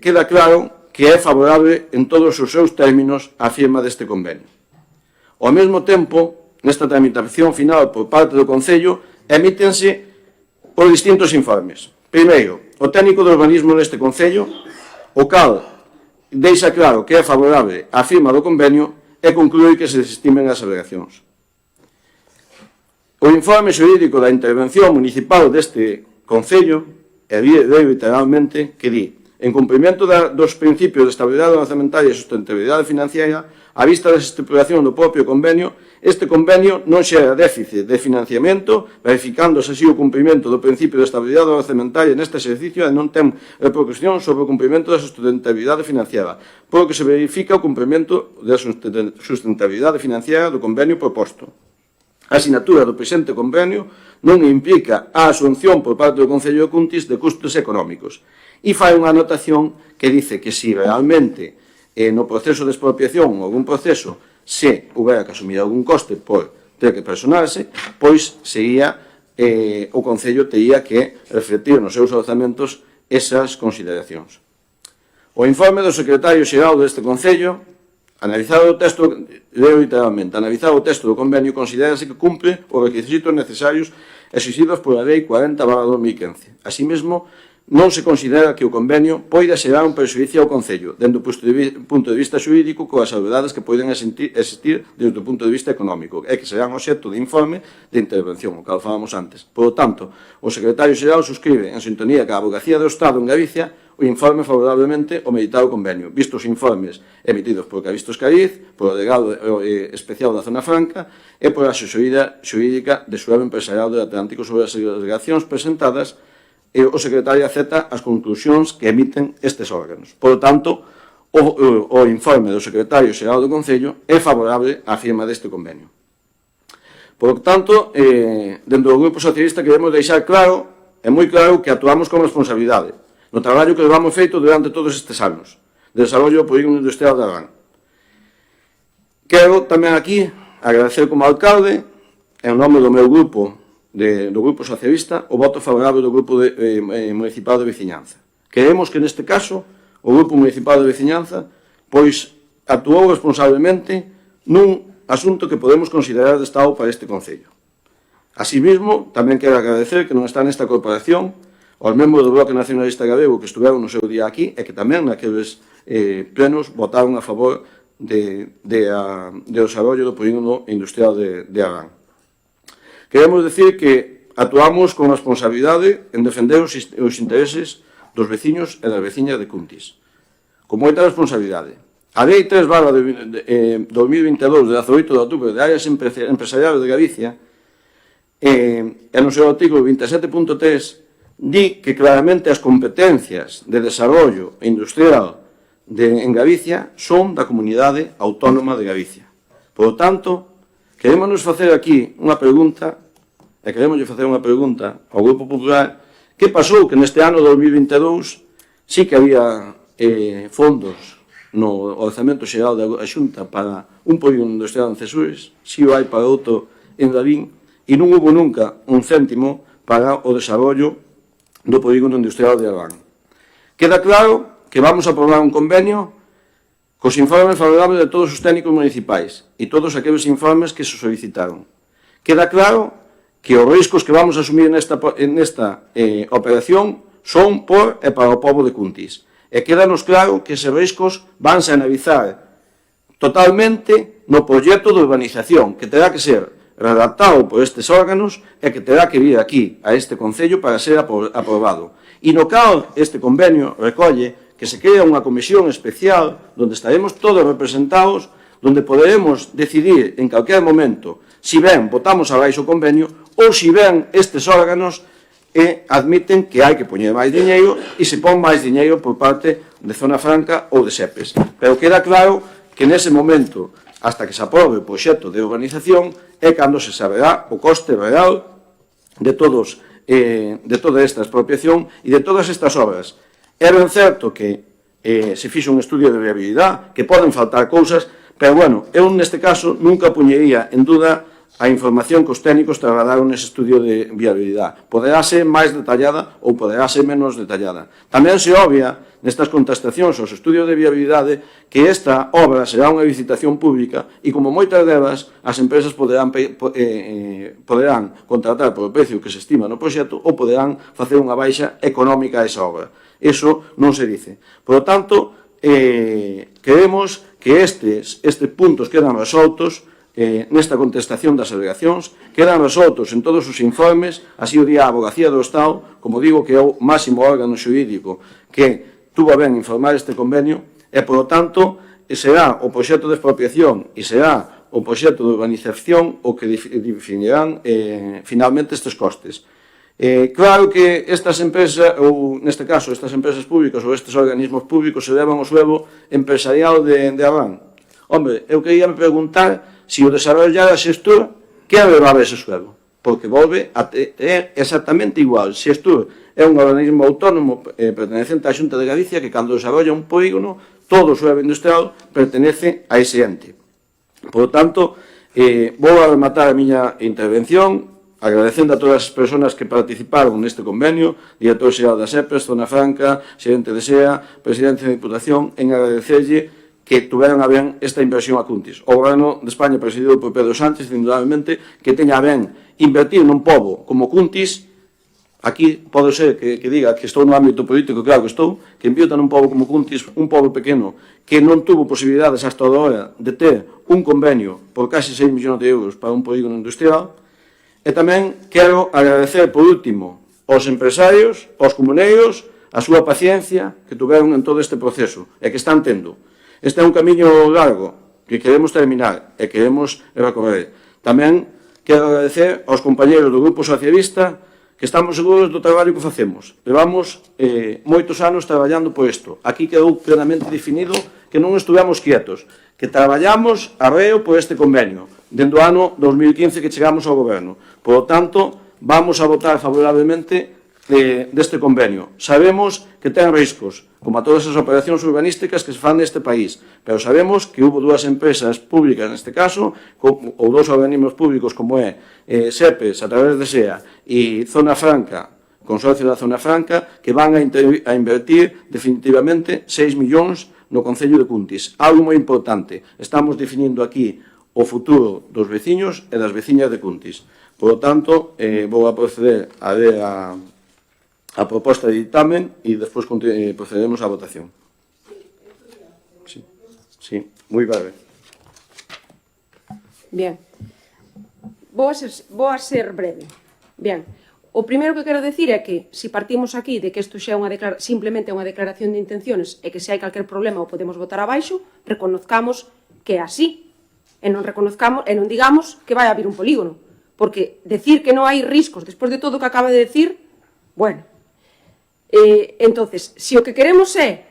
queda claro que é favorable en todos os seus términos á firma deste convenio. Ao mesmo tempo, nesta tramitación final por parte do Concello, emítense por distintos informes. Primeiro, o técnico de urbanismo neste Concello, o cal deixa claro que é favorable á firma do convenio e conclúe que se desestimen as alegacións. O informe xurídico da intervención municipal deste Concello deu literalmente que di: en cumprimento dos principios de estabilidade orzamentaria e sustentabilidade financiera, a vista da estipulación do propio convenio, este convenio non xera déficit de financiamento, verificándose así o cumprimento do principio de estabilidade orzamentaria neste exercicio e non ten repercusión sobre o cumprimento da sustentabilidade financiera, polo que se verifica o cumprimento da sustentabilidade financiera do convenio proposto. A asinatura do presente convenio non implica a asunción por parte do Concello de Cuntis de custos económicos e fai unha anotación que dice que se realmente no proceso de expropiación ou algún proceso se houbera que asumir algún coste por ter que personarse, pois sería o Concello tería que reflectir nos seus orzamentos esas consideracións. O informe do secretario xeral deste Concello, analizado o texto, leo literalmente, analizado o texto do convenio, considérase que cumpre os requisitos necesarios exigidos pola Lei 40/2015. Así mesmo, non se considera que o convenio poida xerar un prexuicio ao Concello, dende o punto de vista xurídico, coas salvedades que poden existir desde o punto de vista económico, e que serán obxecto de informe de intervención, o que falamos antes. Por lo tanto, o secretario xeral suscribe, en sintonía ca Avogacía do Estado en Galicia, o informe favorablemente ao meditado convenio, vistos os informes emitidos por Cavistos Cariz, por o delegado especial da Zona Franca e por a asesoría xurídica de Suelo Empresarial do Atlántico sobre as alegacións presentadas, e o secretario acepta as conclusións que emiten estes órganos. Por lo tanto, o informe do secretario xeral do Concello é favorable á firma deste convenio. Por lo tanto, dentro do Grupo Socialista queremos deixar claro, é moi claro, que actuamos con responsabilidade no traballo que levamos feito durante todos estes anos de desarrollo do polígono industrial de Arán. Quero tamén aquí agradecer como alcalde, en nome do meu grupo, do Grupo Socialista, o voto favorable do Grupo Municipal de Veciñanza. Queremos que, neste caso, o Grupo Municipal de Veciñanza pois actuou responsablemente nun asunto que podemos considerar de Estado para este Concello. Así mesmo, tamén quero agradecer que non está nesta corporación aos membros do Bloque Nacionalista Galego que estuveron no seu día aquí e que tamén naqueles plenos votaron a favor do desarrollo do polígono industrial de Arán. Queremos decir que actuamos con responsabilidade en defender os intereses dos veciños e das veciñas de Cuntis. Con moita responsabilidade. A Lei 3/2022 de 18 de outubro de áreas empresariales de Galicia e no seu artículo 27.3 di que claramente as competencias de desarrollo industrial en Galicia son da Comunidade Autónoma de Galicia. Por lo tanto, queremos facer aquí unha pregunta, ao Grupo Popular, que pasou que neste ano 2022 sí que había fondos no orzamento xeral da Xunta para un polígono industrial en Cesures, si o hai para outro en Lalín, e non hubo nunca un céntimo para o desarrollo do polígono industrial de Arán. Queda claro que vamos a aprobar un convenio cos informes favorables de todos os técnicos municipais e todos aqueles informes que se solicitaron. Queda claro que os riscos que vamos a asumir nesta operación son por e para o pobo de Cuntis. E quedanos claro que eses riscos vanse a analizar totalmente no proxecto de urbanización, que terá que ser redactado por estes órganos e que terá que vir aquí a este Concello para ser aprobado. E no cal este convenio recolle que se crea unha comisión especial onde estaremos todos representados, onde poderemos decidir en calquer momento si ben votamos abaixo o convenio ou si ben estes órganos admiten que hai que poñer máis diñeiro e se pon máis diñeiro por parte de Zona Franca ou de SEPES. Pero queda claro que nese momento, hasta que se aprobe o proxecto de urbanización, é cando se saberá o coste real de toda esta expropiación e de todas estas obras. É ben certo que se fixo un estudio de viabilidade, que poden faltar cousas, pero, bueno, eu neste caso nunca puñería en duda a información que os técnicos trasladaron nese estudio de viabilidade. Poderá ser máis detallada ou poderá ser menos detallada. Tamén se obvia nestas contestacións aos estudios de viabilidade que esta obra será unha licitación pública e, como moitas delas, as empresas poderán contratar por o precio que se estima no proxecto ou poderán facer unha baixa económica a esa obra. Eso non se dice. Por lo tanto, queremos que estes puntos quedan resoltos nesta contestación das alegacións, quedan resoltos en todos os informes, así o día a Avogacía do Estado, como digo, que é o máximo órgano xurídico que tuvo a ben informar este convenio, e, por lo tanto, será o proxecto de expropiación e será o proxecto de urbanización o que definirán finalmente estes costes. Claro que estas empresas, ou neste caso, estas empresas públicas ou estes organismos públicos se levan o suelo empresarial de Arán. Hombre, eu quería me preguntar se o desarrollar a xestura, que levaba ese suelo? porque volve a ter exactamente igual. Xestur é un organismo autónomo pertenecente á Xunta de Galicia que cando desarrolla un polígono, todo o suelo industrial pertenece a ese ente. Por lo tanto, vou a rematar a miña intervención agradecendo a todas as persoas que participaron neste convenio, director xeral da SEPES, Zona Franca, xerente de SEA, presidente da Diputación, en agradecerlle que tuveran a ben esta inversión a Cuntis. O Goberno de España, presidido por Pedro Sánchez, indudablemente, que teña a ben invertir nun pobo como Cuntis. Aquí pode ser que diga que estou no ámbito político, claro que estou, que invierta nun pobo como Cuntis, un pobo pequeno, que non tuvo posibilidades hasta agora de ter un convenio por casi 6 millóns de euros para un polígono industrial. E tamén quero agradecer, por último, aos empresarios, aos comuneiros, a súa paciencia que tuveron en todo este proceso e que están tendo. Este é un camiño largo que queremos terminar e queremos recorrer. Tamén quero agradecer aos compañeros do Grupo Socialista que estamos seguros do traballo que facemos. Levamos moitos anos traballando por isto. Aquí quedou plenamente definido que non estuvemos quietos, que traballamos arreo por este convenio, dentro do ano 2015 que chegamos ao Goberno. Por lo tanto, vamos a votar favorablemente deste convenio. Sabemos que ten riscos, como a todas as operacións urbanísticas que se fan neste país, pero sabemos que hubo dúas empresas públicas neste caso, ou dous organismos públicos como é SEPES a través de SEA e Zona Franca, Consorcio da Zona Franca, que van a invertir definitivamente 6 millóns no Concello de Cuntis. Algo moi importante, estamos definindo aquí o futuro dos veciños e das veciñas de Cuntis. Por lo tanto, vou a proceder a ver a proposta de dictamen e despois procederemos á votación. Sí, moi breve. Bien. Vou a ser breve. Bien. O primeiro que quero decir é que, se partimos aquí de que isto xa é simplemente unha declaración de intenciones e que se hai calquer problema o podemos votar abaixo, reconozcamos que é así. E non digamos que vai haber un polígono. Porque decir que non hai riscos despois de todo o que acaba de decir, bueno. Entonces, se o que queremos é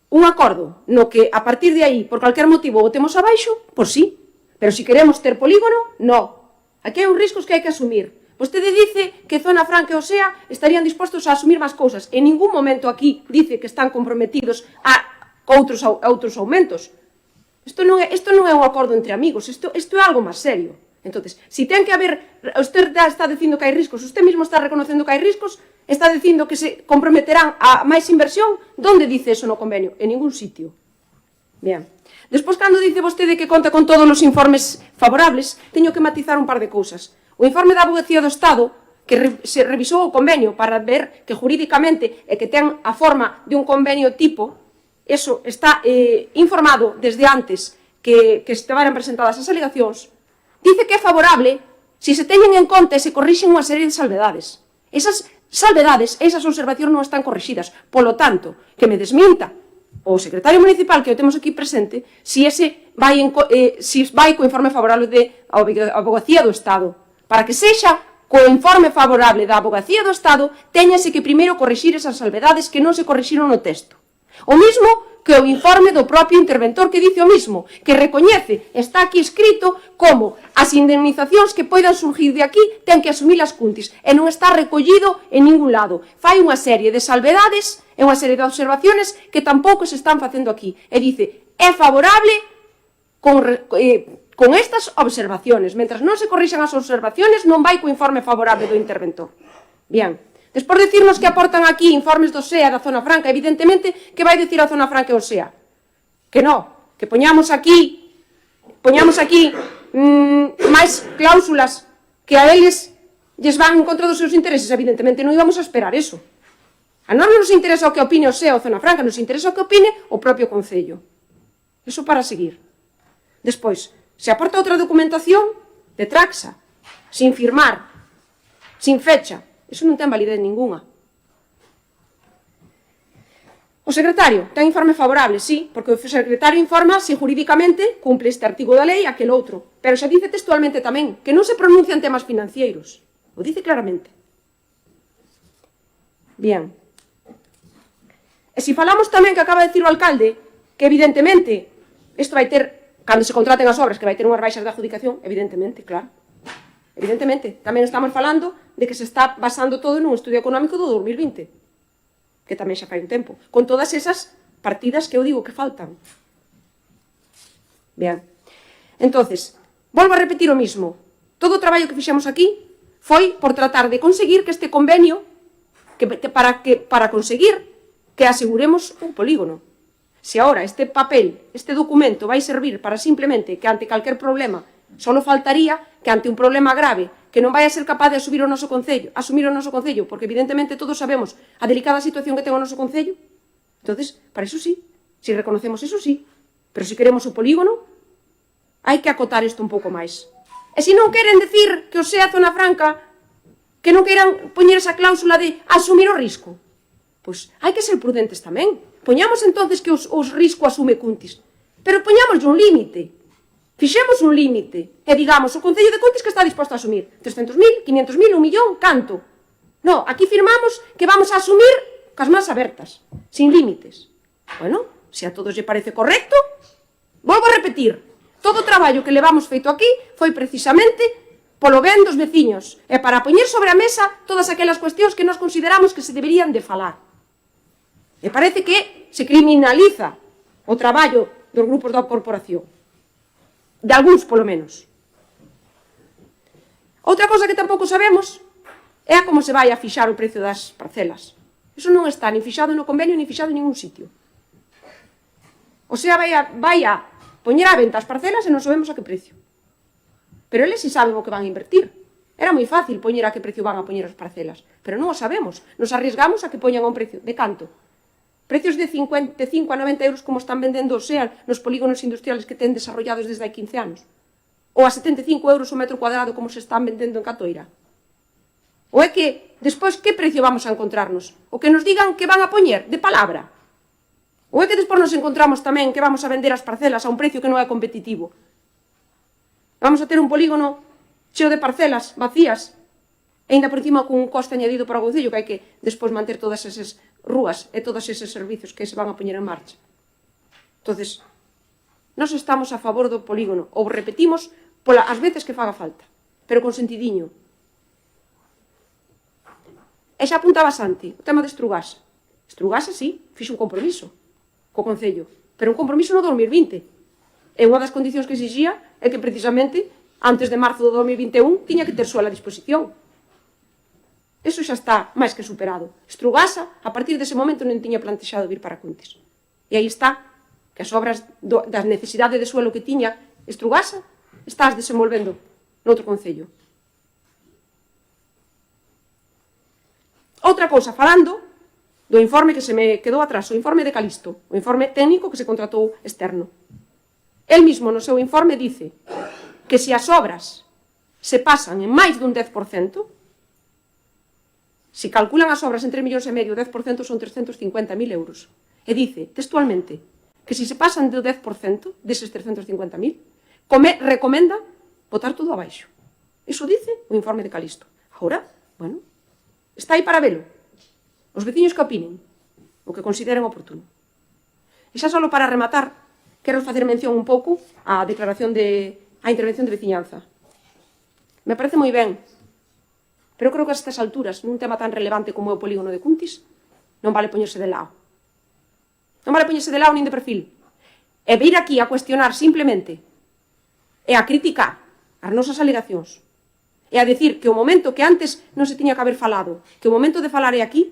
un acordo no que a partir de aí, por calquer motivo, votemos abaixo, pois sí. Pero se queremos ter polígono, non. Aquí hai uns riscos que hai que asumir. Vostede dice que Zona Franca e o SEA estarían dispostos a asumir máis cousas. En ningún momento aquí dice que están comprometidos a outros aumentos. Isto non é un acordo entre amigos, isto é algo máis serio. Entonces, se ten que haber, usted está dicindo que hai riscos, usted mesmo está reconocendo que hai riscos, está dicindo que se comprometerán a máis inversión, onde dice eso no convenio? En ningún sitio. Bien. Despois, cando dice vostede que conta con todos os informes favorables, teño que matizar un par de cousas. O informe da Avogacía do Estado, que se revisou o convenio para ver que jurídicamente e que ten a forma de un convenio tipo, eso está informado desde antes que estaban presentadas as alegacións, dice que é favorable se se teñen en conta e se corrixen unha serie de salvedades. Esas salvedades, esas observacións non están corrixidas. Polo tanto, que me desminta o secretario municipal que o temos aquí presente se vai co informe favorable da Avogacía do Estado. Para que sexa co informe favorable da Avogacía do Estado, téñase que primeiro corrixir esas salvedades que non se corrixiron no texto. O mismo que o informe do propio interventor que dice o mismo, que recoñece, está aquí escrito, como as indemnizacións que poidan surgir de aquí ten que asumir as Cuntis, e non está recollido en ningún lado. Fai unha serie de salvedades e unha serie de observaciones que tampouco se están facendo aquí. E dice, é favorable con estas observaciones. Mentras non se corrixan as observaciones, non vai co informe favorable do interventor. Bien. Despois de dicirnos que aportan aquí informes do SEA da Zona Franca, evidentemente, que vai dicir a Zona Franca e o SEA? Que non, que poñamos aquí máis cláusulas que a eles lles van en contra dos seus intereses, evidentemente non íbamos a esperar eso. A nós non nos interesa o que opine o SEA ou Zona Franca, nos interesa o que opine o propio Concello. Eso para seguir. Despois, se aporta outra documentación de Traxa, sin firmar, sin fecha, eso non ten validez ninguna. O secretario ten informe favorable, sí, porque o secretario informa se jurídicamente cumple este artigo da lei e aquel outro, pero xa dice textualmente tamén que non se pronuncian temas financeiros. O dice claramente. Bien. E se falamos tamén que acaba de decir o alcalde que evidentemente isto vai ter, cando se contraten as obras, que vai ter unhas baixas de adjudicación, evidentemente, claro. Evidentemente, tamén estamos falando de que se está basando todo nun estudio económico do 2020, que tamén xa fai un tempo, con todas esas partidas que eu digo que faltan. Ben, entonces, volvo a repetir o mismo. Todo o traballo que fixemos aquí foi por tratar de conseguir que este convenio, para conseguir que aseguremos un polígono. Se agora este papel, este documento vai servir para simplemente que ante calquer problema, solo faltaría que ante un problema grave que non vai a ser capaz de asumir o noso concello, porque evidentemente todos sabemos a delicada situación que ten o noso concello. Entonces, para eso sí, si reconocemos eso sí, pero si queremos o polígono, hai que acotar isto un pouco máis. E se non queren decir que o sea zona franca, que non queiran poñer esa cláusula de asumir o risco, pois hai que ser prudentes tamén. Poñamos entonces que os risco asume Cuntis, pero poñamos un límite. Fixemos un límite e digamos, o Concello de Cuntis que está disposto a asumir 300.000, 500.000, 1 millón, canto? No, aquí firmamos que vamos a asumir cas más abertas, sin límites. Bueno, se a todos lle parece correcto, volvo a repetir, todo o traballo que levamos feito aquí foi precisamente polo ben dos veciños e para poñer sobre a mesa todas aquelas cuestións que nós consideramos que se deberían de falar. E parece que se criminaliza o traballo dos grupos da corporación. De algúns, polo menos. Outra cosa que tampouco sabemos é a como se vai a fixar o precio das parcelas. Iso non está nin fixado no convenio, nin fixado en ningún sitio. O sea, vai a poñer á venta as parcelas e non sabemos a que precio. Pero eles si saben o que van a invertir. Era moi fácil poñer a que precio van a poñer as parcelas, pero non o sabemos. Nos arriesgamos a que poñan a un precio. De canto? Precios de 55 a 90 euros como están vendendo o SEAL nos polígonos industriales que ten desarrollados desde hai 15 anos. Ou a 75 euros o metro cuadrado como se están vendendo en Catoira. Ou é que, despois, que precio vamos a encontrarnos? O que nos digan que van a poñer, de palabra. Ou é que despois nos encontramos tamén que vamos a vender as parcelas a un precio que non é competitivo. Vamos a ter un polígono cheo de parcelas vacías, e ainda por encima con un coste añadido para o Concello, que hai que despois manter todas esas rúas e todos eses servicios que se van a poñer en marcha. Entonces, nós estamos a favor do polígono, ou repetimos as veces que faga falta, pero con sentidiño. E xa apuntaba Santi, o tema de Estrugasa. Estrugasa, sí, fixe un compromiso co Concello, pero un compromiso no 2020. E unha das condicións que exixía é que precisamente antes de marzo do 2021 tiña que ter suela a disposición. Eso xa está máis que superado. Estrugasa, a partir dese momento, non tiña plantexado vir para Cuntis. E aí está, que as obras das necesidades de suelo que tiña Estrugasa, estás desenvolvendo noutro concello. Outra cousa, falando do informe que se me quedou atrás, o informe de Calisto, o informe técnico que se contratou externo. El mismo no seu informe dice que se as obras se pasan en máis dun 10%, se calculan as obras en 3,5 millóns, o 10% son 350.000 euros. E dice, textualmente, que se pasan do 10% deses 350.000, recomenda botar todo abaixo. Iso dice o informe de Calisto. Agora, bueno, está aí para velo. Os veciños que opinen, o que consideren oportuno. E xa só para rematar, quero facer mención un pouco á intervención de veciñanza. Me parece moi ben, pero creo que a estas alturas, nun tema tan relevante como é o polígono de Cuntis, non vale poñerse de lado. Non vale poñerse de lado nin de perfil. E vir aquí a cuestionar simplemente e a criticar as nosas alegacións e a decir que o momento que antes non se tiña que haber falado, que o momento de falar é aquí,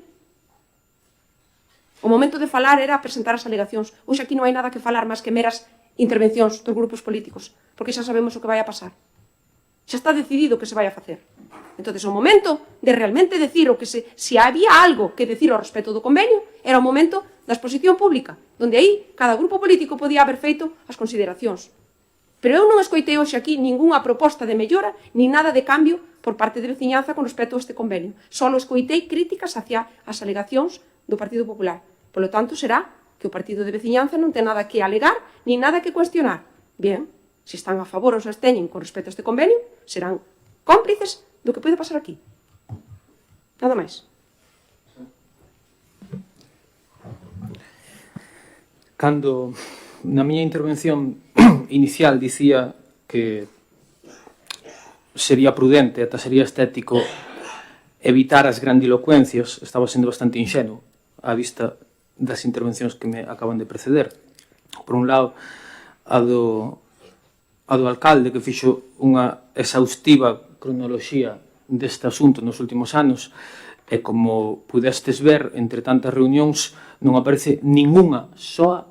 o momento de falar era presentar as alegacións. Hoxe aquí non hai nada que falar máis que meras intervencións dos grupos políticos, porque xa sabemos o que vai a pasar. Xa está decidido o que se vai a facer. Entón, o momento de realmente decir o que se había algo que decir ao respecto do convenio era o momento da exposición pública, onde aí cada grupo político podía haber feito as consideracións. Pero eu non escoitei hoxe aquí ningunha proposta de mellora, nin nada de cambio por parte de veciñanza con respecto a este convenio. Só escoitei críticas hacia as alegacións do Partido Popular. Por lo tanto, será que o Partido de Veciñanza non ten nada que alegar, nin nada que cuestionar. Bien, se están a favor ou se absteñen con respecto a este convenio, serán cómplices do que pode pasar aquí. Nada máis. Cando na miña intervención inicial dicía que sería prudente, ata sería estético evitar as grandilocuencias. Estaba sendo bastante inxenuo á vista das intervencións que me acaban de preceder. Por un lado, a do alcalde, que fixo unha exhaustiva cronoloxía deste asunto nos últimos anos, e como pudestes ver, entre tantas reunións non aparece ningunha soa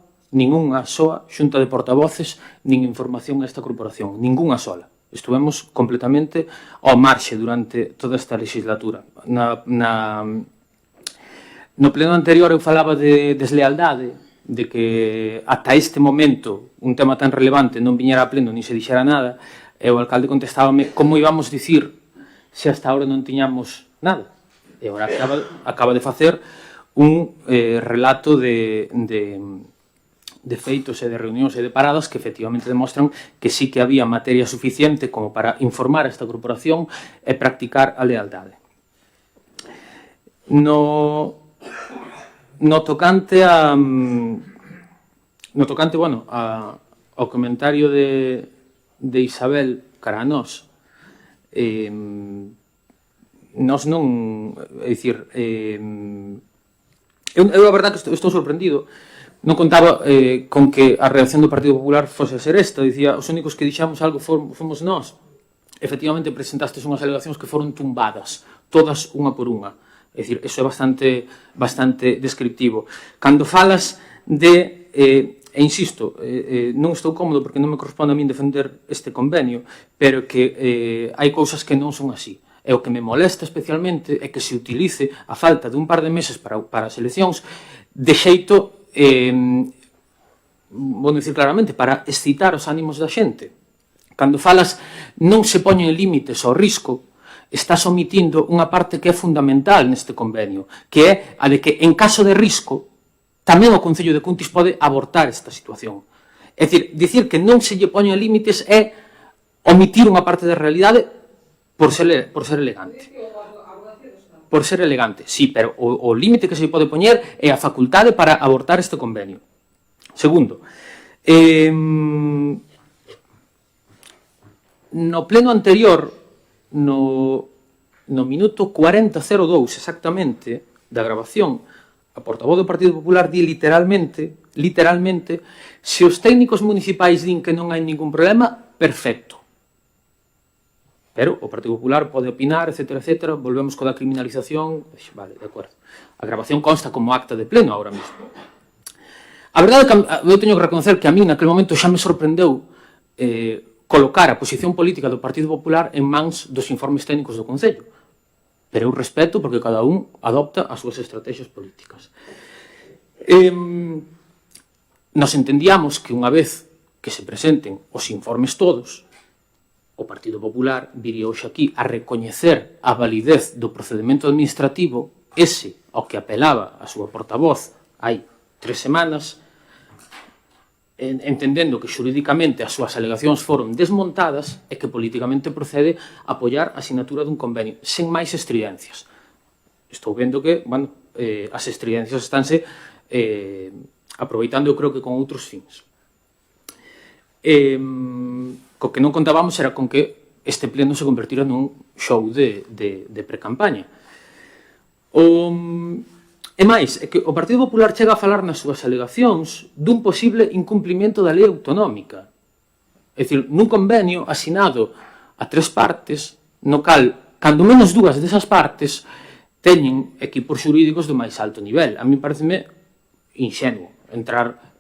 xunta de portavoces nin información a esta corporación, ningunha sola. Estuvemos completamente ao marxe durante toda esta legislatura. No pleno anterior eu falaba de deslealdade, de que ata este momento un tema tan relevante non viñera a pleno ni se dixera nada, e o alcalde contestábame como íbamos dicir se hasta ahora non tiñamos nada. E agora acaba de facer un relato de feitos e de reunións e de paradas que efectivamente demostran que sí que había materia suficiente como para informar a esta corporación e practicar a lealdade. No tocante ao comentario de Isabel cara a nós, nós non, é dicir, eu a verdade que estou sorprendido. Non contaba con que a reacción do Partido Popular fose a ser esta. Dicía, os únicos que dixamos algo fomos nós. Efectivamente, presentastes unhas alegacións que foron tumbadas, todas unha por unha. É dicir, iso é bastante descriptivo. Cando falas de, e insisto, non estou cómodo porque non me corresponde a min defender este convenio, pero que hai cousas que non son así. E o que me molesta especialmente é que se utilice a falta de un par de meses para as eleccións de xeito, vou dicir claramente, para excitar os ánimos da xente. Cando falas non se poñen límites ao risco, estás omitindo unha parte que é fundamental neste convenio, que é a de que en caso de risco tamén o Concello de Cuntis pode abortar esta situación. É dicir que non se lle poñen límites é omitir unha parte da realidade por ser elegante. Por ser elegante, sí, pero o límite que se pode poñer é a facultade para abortar este convenio. Segundo, no pleno anterior, no minuto 40:02 exactamente da grabación, a portavoz do Partido Popular di literalmente, se os técnicos municipais din que non hai ningún problema, perfecto. Pero o Partido Popular pode opinar, etc. Volvemos co da criminalización. Vale, de acordo. A grabación consta como acta de pleno ahora mesmo. A verdade é que eu teño que reconocer que a mí naquele momento xa me sorprendeu colocar a posición política do Partido Popular en mans dos informes técnicos do Concello. Pero eu respeto porque cada un adopta as súas estrategias políticas. Nos entendíamos que unha vez que se presenten os informes todos, o Partido Popular viría hoxe aquí a recoñecer a validez do procedimento administrativo, ese ao que apelaba a súa portavoz hai 3 semanas, entendendo que xurídicamente as súas alegacións foron desmontadas e que políticamente procede a apoiar a asinatura dun convenio, sen máis estridencias. Estou vendo que, as estridencias estánse aproveitando, eu creo que con outros fins. Co que non contábamos era con que este pleno se convertira nun show de pre-campaña. E máis, é que o Partido Popular chega a falar nas súas alegacións dun posible incumplimento da lei autonómica. É dicir, nun convenio asinado a 3 partes, no cal, cando menos 2 desas partes teñen equipos xurídicos do máis alto nivel. A mí pareceme inxenuo entrar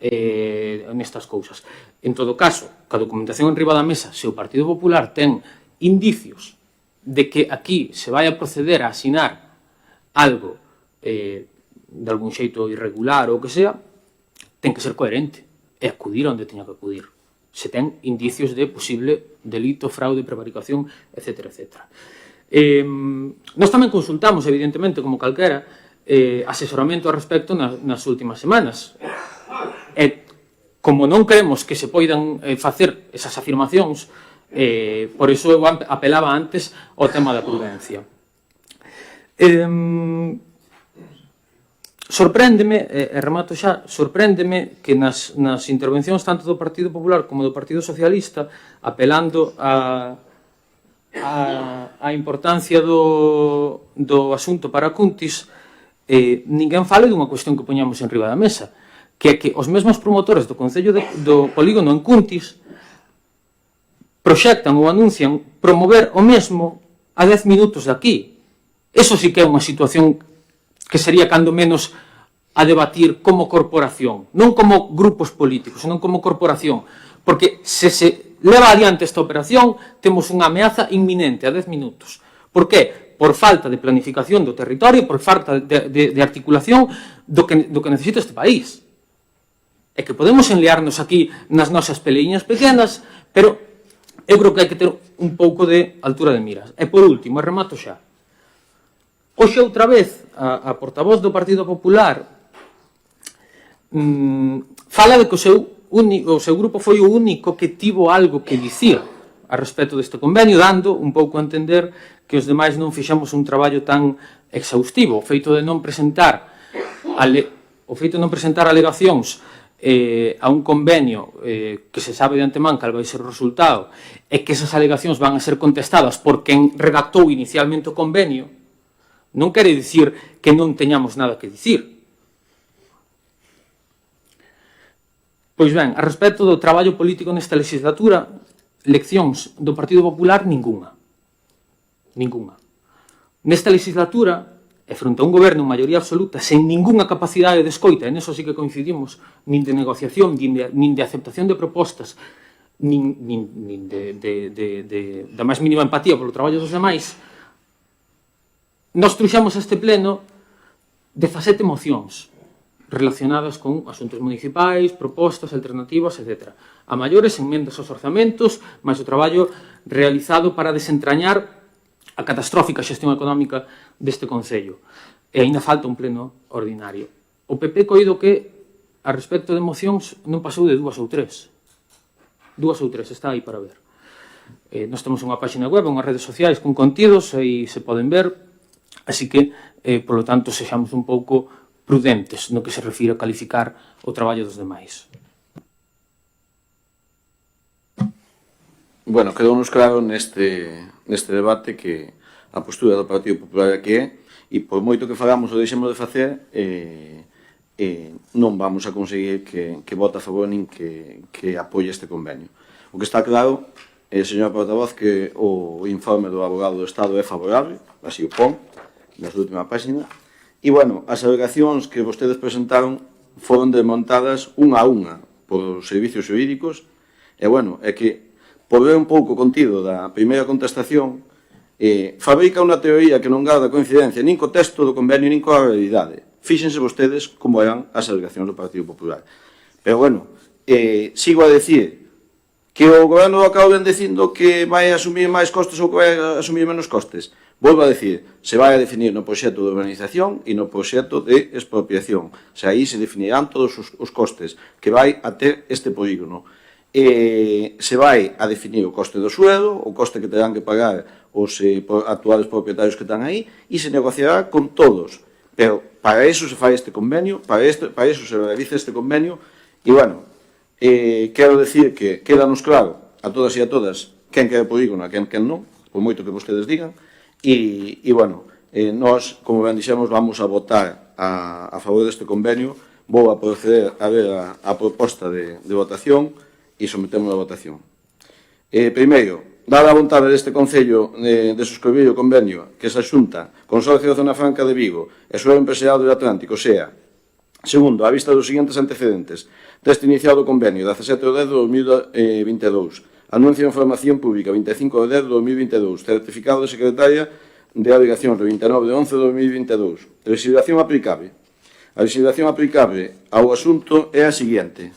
nestas cousas. En todo caso, ca documentación enriba da mesa, se o Partido Popular ten indicios de que aquí se vai a proceder a asinar algo de algún xeito irregular ou que sea, ten que ser coherente e acudir onde teña que acudir. Se ten indicios de posible delito, fraude, prevaricación, etc. Nós tamén consultamos, evidentemente, como calquera, asesoramento ao respecto nas últimas semanas. E como non creemos que se poidan facer esas afirmacións, por iso eu apelaba antes ao tema da prudencia. Sorpréndeme, e remato xa, sorpréndeme que nas intervencións tanto do Partido Popular como do Partido Socialista, apelando a a importancia do asunto para Cuntis, ninguén fale dunha cuestión que poñamos en riba da mesa, que é que os mesmos promotores do Concello do Polígono en Cuntis proxectan ou anuncian promover o mesmo a 10 minutos de aquí. Eso sí que é unha situación que sería cando menos a debatir como corporación, non como grupos políticos, senón como corporación, porque se leva adiante esta operación temos unha ameaza inminente a 10 minutos. Por qué? Por falta de planificación do territorio, por falta de articulación do que necesita este país. É que podemos enliarnos aquí nas nosas peleiñas pequenas, pero eu creo que hai que ter un pouco de altura de miras. E por último, e remato xa, hoxe outra vez a portavoz do Partido Popular fala de que o seu grupo foi o único que tivo algo que dicir a respecto deste convenio, dando un pouco a entender que os demais non fixamos un traballo tan exhaustivo. O feito de non presentar alegacións a un convenio que se sabe de antemán cal vai ser o resultado e que esas alegacións van a ser contestadas por quen redactou inicialmente o convenio, non quere dicir que non teñamos nada que dicir. Pois ben, a respecto do traballo político nesta legislatura, leccións do Partido Popular, ninguna. Ninguna. Nesta legislatura, e fronte a un goberno en maioría absoluta, sen ninguna capacidade de escoita, en eso sí que coincidimos, nin de negociación, nin de aceptación de propostas, nin da máis mínima empatía polo traballo dos demais, nos truxamos a este pleno 17 mocións relacionadas con asuntos municipais, propostas, alternativas, etc. A maiores enmendas aos orzamentos, máis o traballo realizado para desentrañar a catastrófica xestión económica deste Concello. E aínda falta un pleno ordinario. O PP coido que, a respecto de mocións, non pasou de 2 ou 3. 2 ou 3, está aí para ver. Nós temos unha página web, unhas redes sociais con contidos, aí se poden ver, así que, polo tanto, sexamos un pouco prudentes no que se refire a calificar o traballo dos demais. Bueno, quedounos claro neste debate que a postura do Partido Popular é que é, e por moito que falamos ou deixemos de facer, non vamos a conseguir que vote a favor nin que apoie este convenio. O que está claro, señor portavoz, que o informe do abogado do Estado é favorable, así o pon, na súa última página. E, bueno, as alegacións que vostedes presentaron foron desmontadas unha a unha por servicios xurídicos e, bueno, é que, por ver un pouco o contido da primeira contestación, fabrica unha teoría que non garda coincidencia nin co texto do convenio nin coa realidade. Fíxense vostedes como eran as alegacións do Partido Popular. Pero, bueno, sigo a decir que o goberno acaba ben dicindo que vai asumir máis costes ou que vai asumir menos costes. Volvo a decir, se vai a definir no proxecto de urbanización e no proxecto de expropiación. Se aí se definirán todos os costes que vai a ter este polígono. Se vai a definir o coste do suelo, o coste que terán que pagar os actuales propietarios que están aí, e se negociará con todos. Pero para eso se fai este convenio, para eso se realiza este convenio, e, bueno, quero decir que quédanos claro a todas e a todas quen quere polígono e quen non, por moito que vostedes digan. E, bueno, nós, como ben dixemos, vamos a votar a favor deste convenio. Vou a proceder a ver a proposta de votación e sometemos a votación. Primeiro, dar a vontade deste Concello de suscribir o convenio que se axunta Consorcio da Zona Franca de Vigo e Suelo Empresarial do Atlántico, sea. Segundo, a vista dos seguintes antecedentes. Texto inicial do convenio, 17 de 10 de 2022. Anuncio de información pública, 25 de 10 de 2022. Certificado de secretaria de Alegacións, 29 de 11 de 2022. Legislación aplicable. A legislación aplicable ao asunto é a seguinte.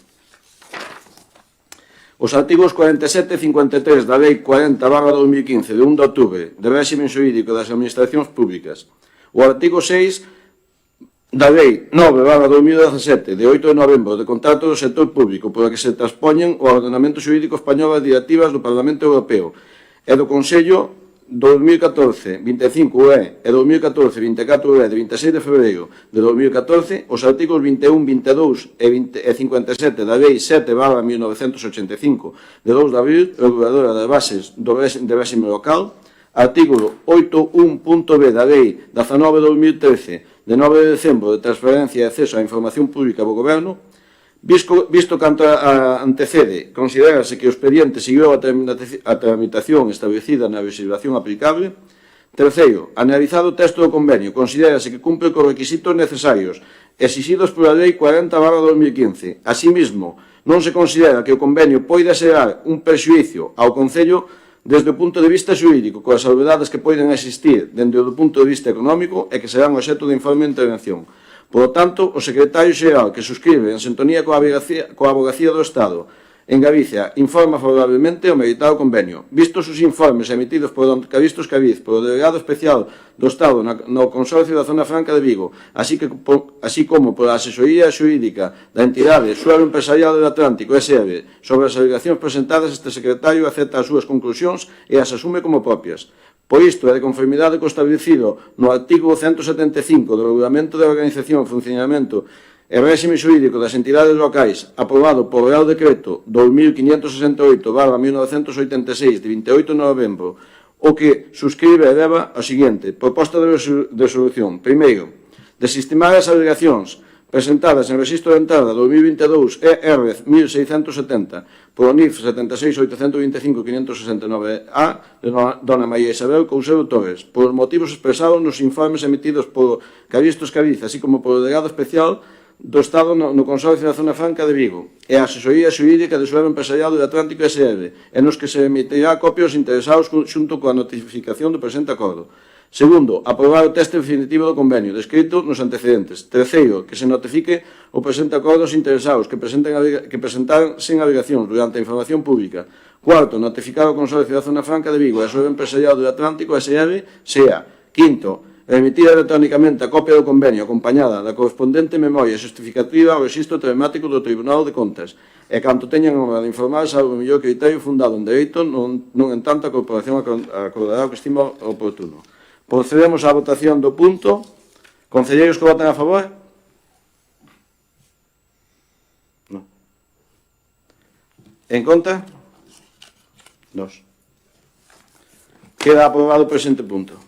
Os artigos 47 e 53 da Lei 40/2015 de 1 de outubro de régimen xurídico das administracións públicas. O artigo 6 da Lei 9/2017 de 8 de novembro de contrato do sector público pola que se transpoñen o ordenamento xurídico español as directivas do Parlamento Europeo e do Consello 2014-25-UE e 2014-24-UE de 26 de febreiro de 2014, os artigos 21, 22 e 57 da Lei 7/1985 de 2 de abril reguladora das bases do régimen local, Artículo 8.1.b da Lei 19/2013 de 9 de decembro de transferencia e acceso á información pública do Goberno, visto canto antecede, considerase que o expediente seguiu a tramitación establecida na legislación aplicable. Terceiro, analizado o texto do convenio, considerase que cumpre cos requisitos necesarios exixidos pola Lei 40/2015. Asimismo, non se considera que o convenio poida xerar un perxuízo ao Concello desde o punto de vista xurídico, coas salvedades que poden existir dende o punto de vista económico e que serán obxecto de informe de intervención. Por lo tanto, o secretario xeral que suscribe en sintonía coa Avogacía do Estado en Galicia informa favorablemente o meditado convenio. Vistos os informes emitidos por don Calixto Escabiz, polo delegado especial do Estado no Consorcio da Zona Franca de Vigo, así como pola asesoría xurídica da entidade Suelo Empresarial do Atlántico, SL, sobre as alegacións presentadas, este secretario acepta as súas conclusións e as asume como propias. Por isto, é de conformidade co establecido no artigo 175 do Regulamento de Organización, Funcionamento e réxime xurídico das entidades locais, aprobado por Real Decreto 2568/1986 de 28 de novembro, o que suscribe e eleva o seguinte: proposta de resolución. Primeiro, desestimar as alegacións presentadas en Rexistro de Entrada 2022 ER 1670 por NIF 76.825.569-A de dona María Isabel Couseiro Torres, por motivos expresados nos informes emitidos por Calixto Escabiz, así como por o delegado especial do Estado no Consorcio da Zona Franca de Vigo e a asesoría xurídica de Suelo Empresarial do Atlántico SL, en nos que se emitirá copia aos interesados xunto coa notificación do presente acordo. Segundo, aprobar o texto definitivo do convenio, descrito nos antecedentes. Terceiro, que se notifique o presente acordo aos interesados que presentaran sen alegacións durante a información pública. Cuarto, notificar o Consorcio da Zona Franca de Vigo e a Suelo Empresarial do Atlántico SL, SEA. Quinto, emitir electrónicamente a copia do convenio acompañada da correspondente memoria xustificativa ao rexistro telemático do Tribunal de Contas e canto teñan a de informar salvo o mellor criterio fundado en dereito, non en tanto a corporación acordará o que estima oportuno. Procedemos á votación do punto. Concelleiros que votan a favor? Non. En contra? Dos. Queda aprobado o presente punto.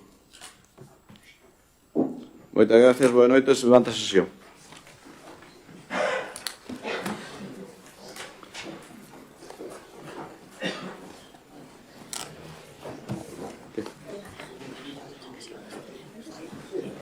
Moitas gracias, boa noite, se levanta a sesión.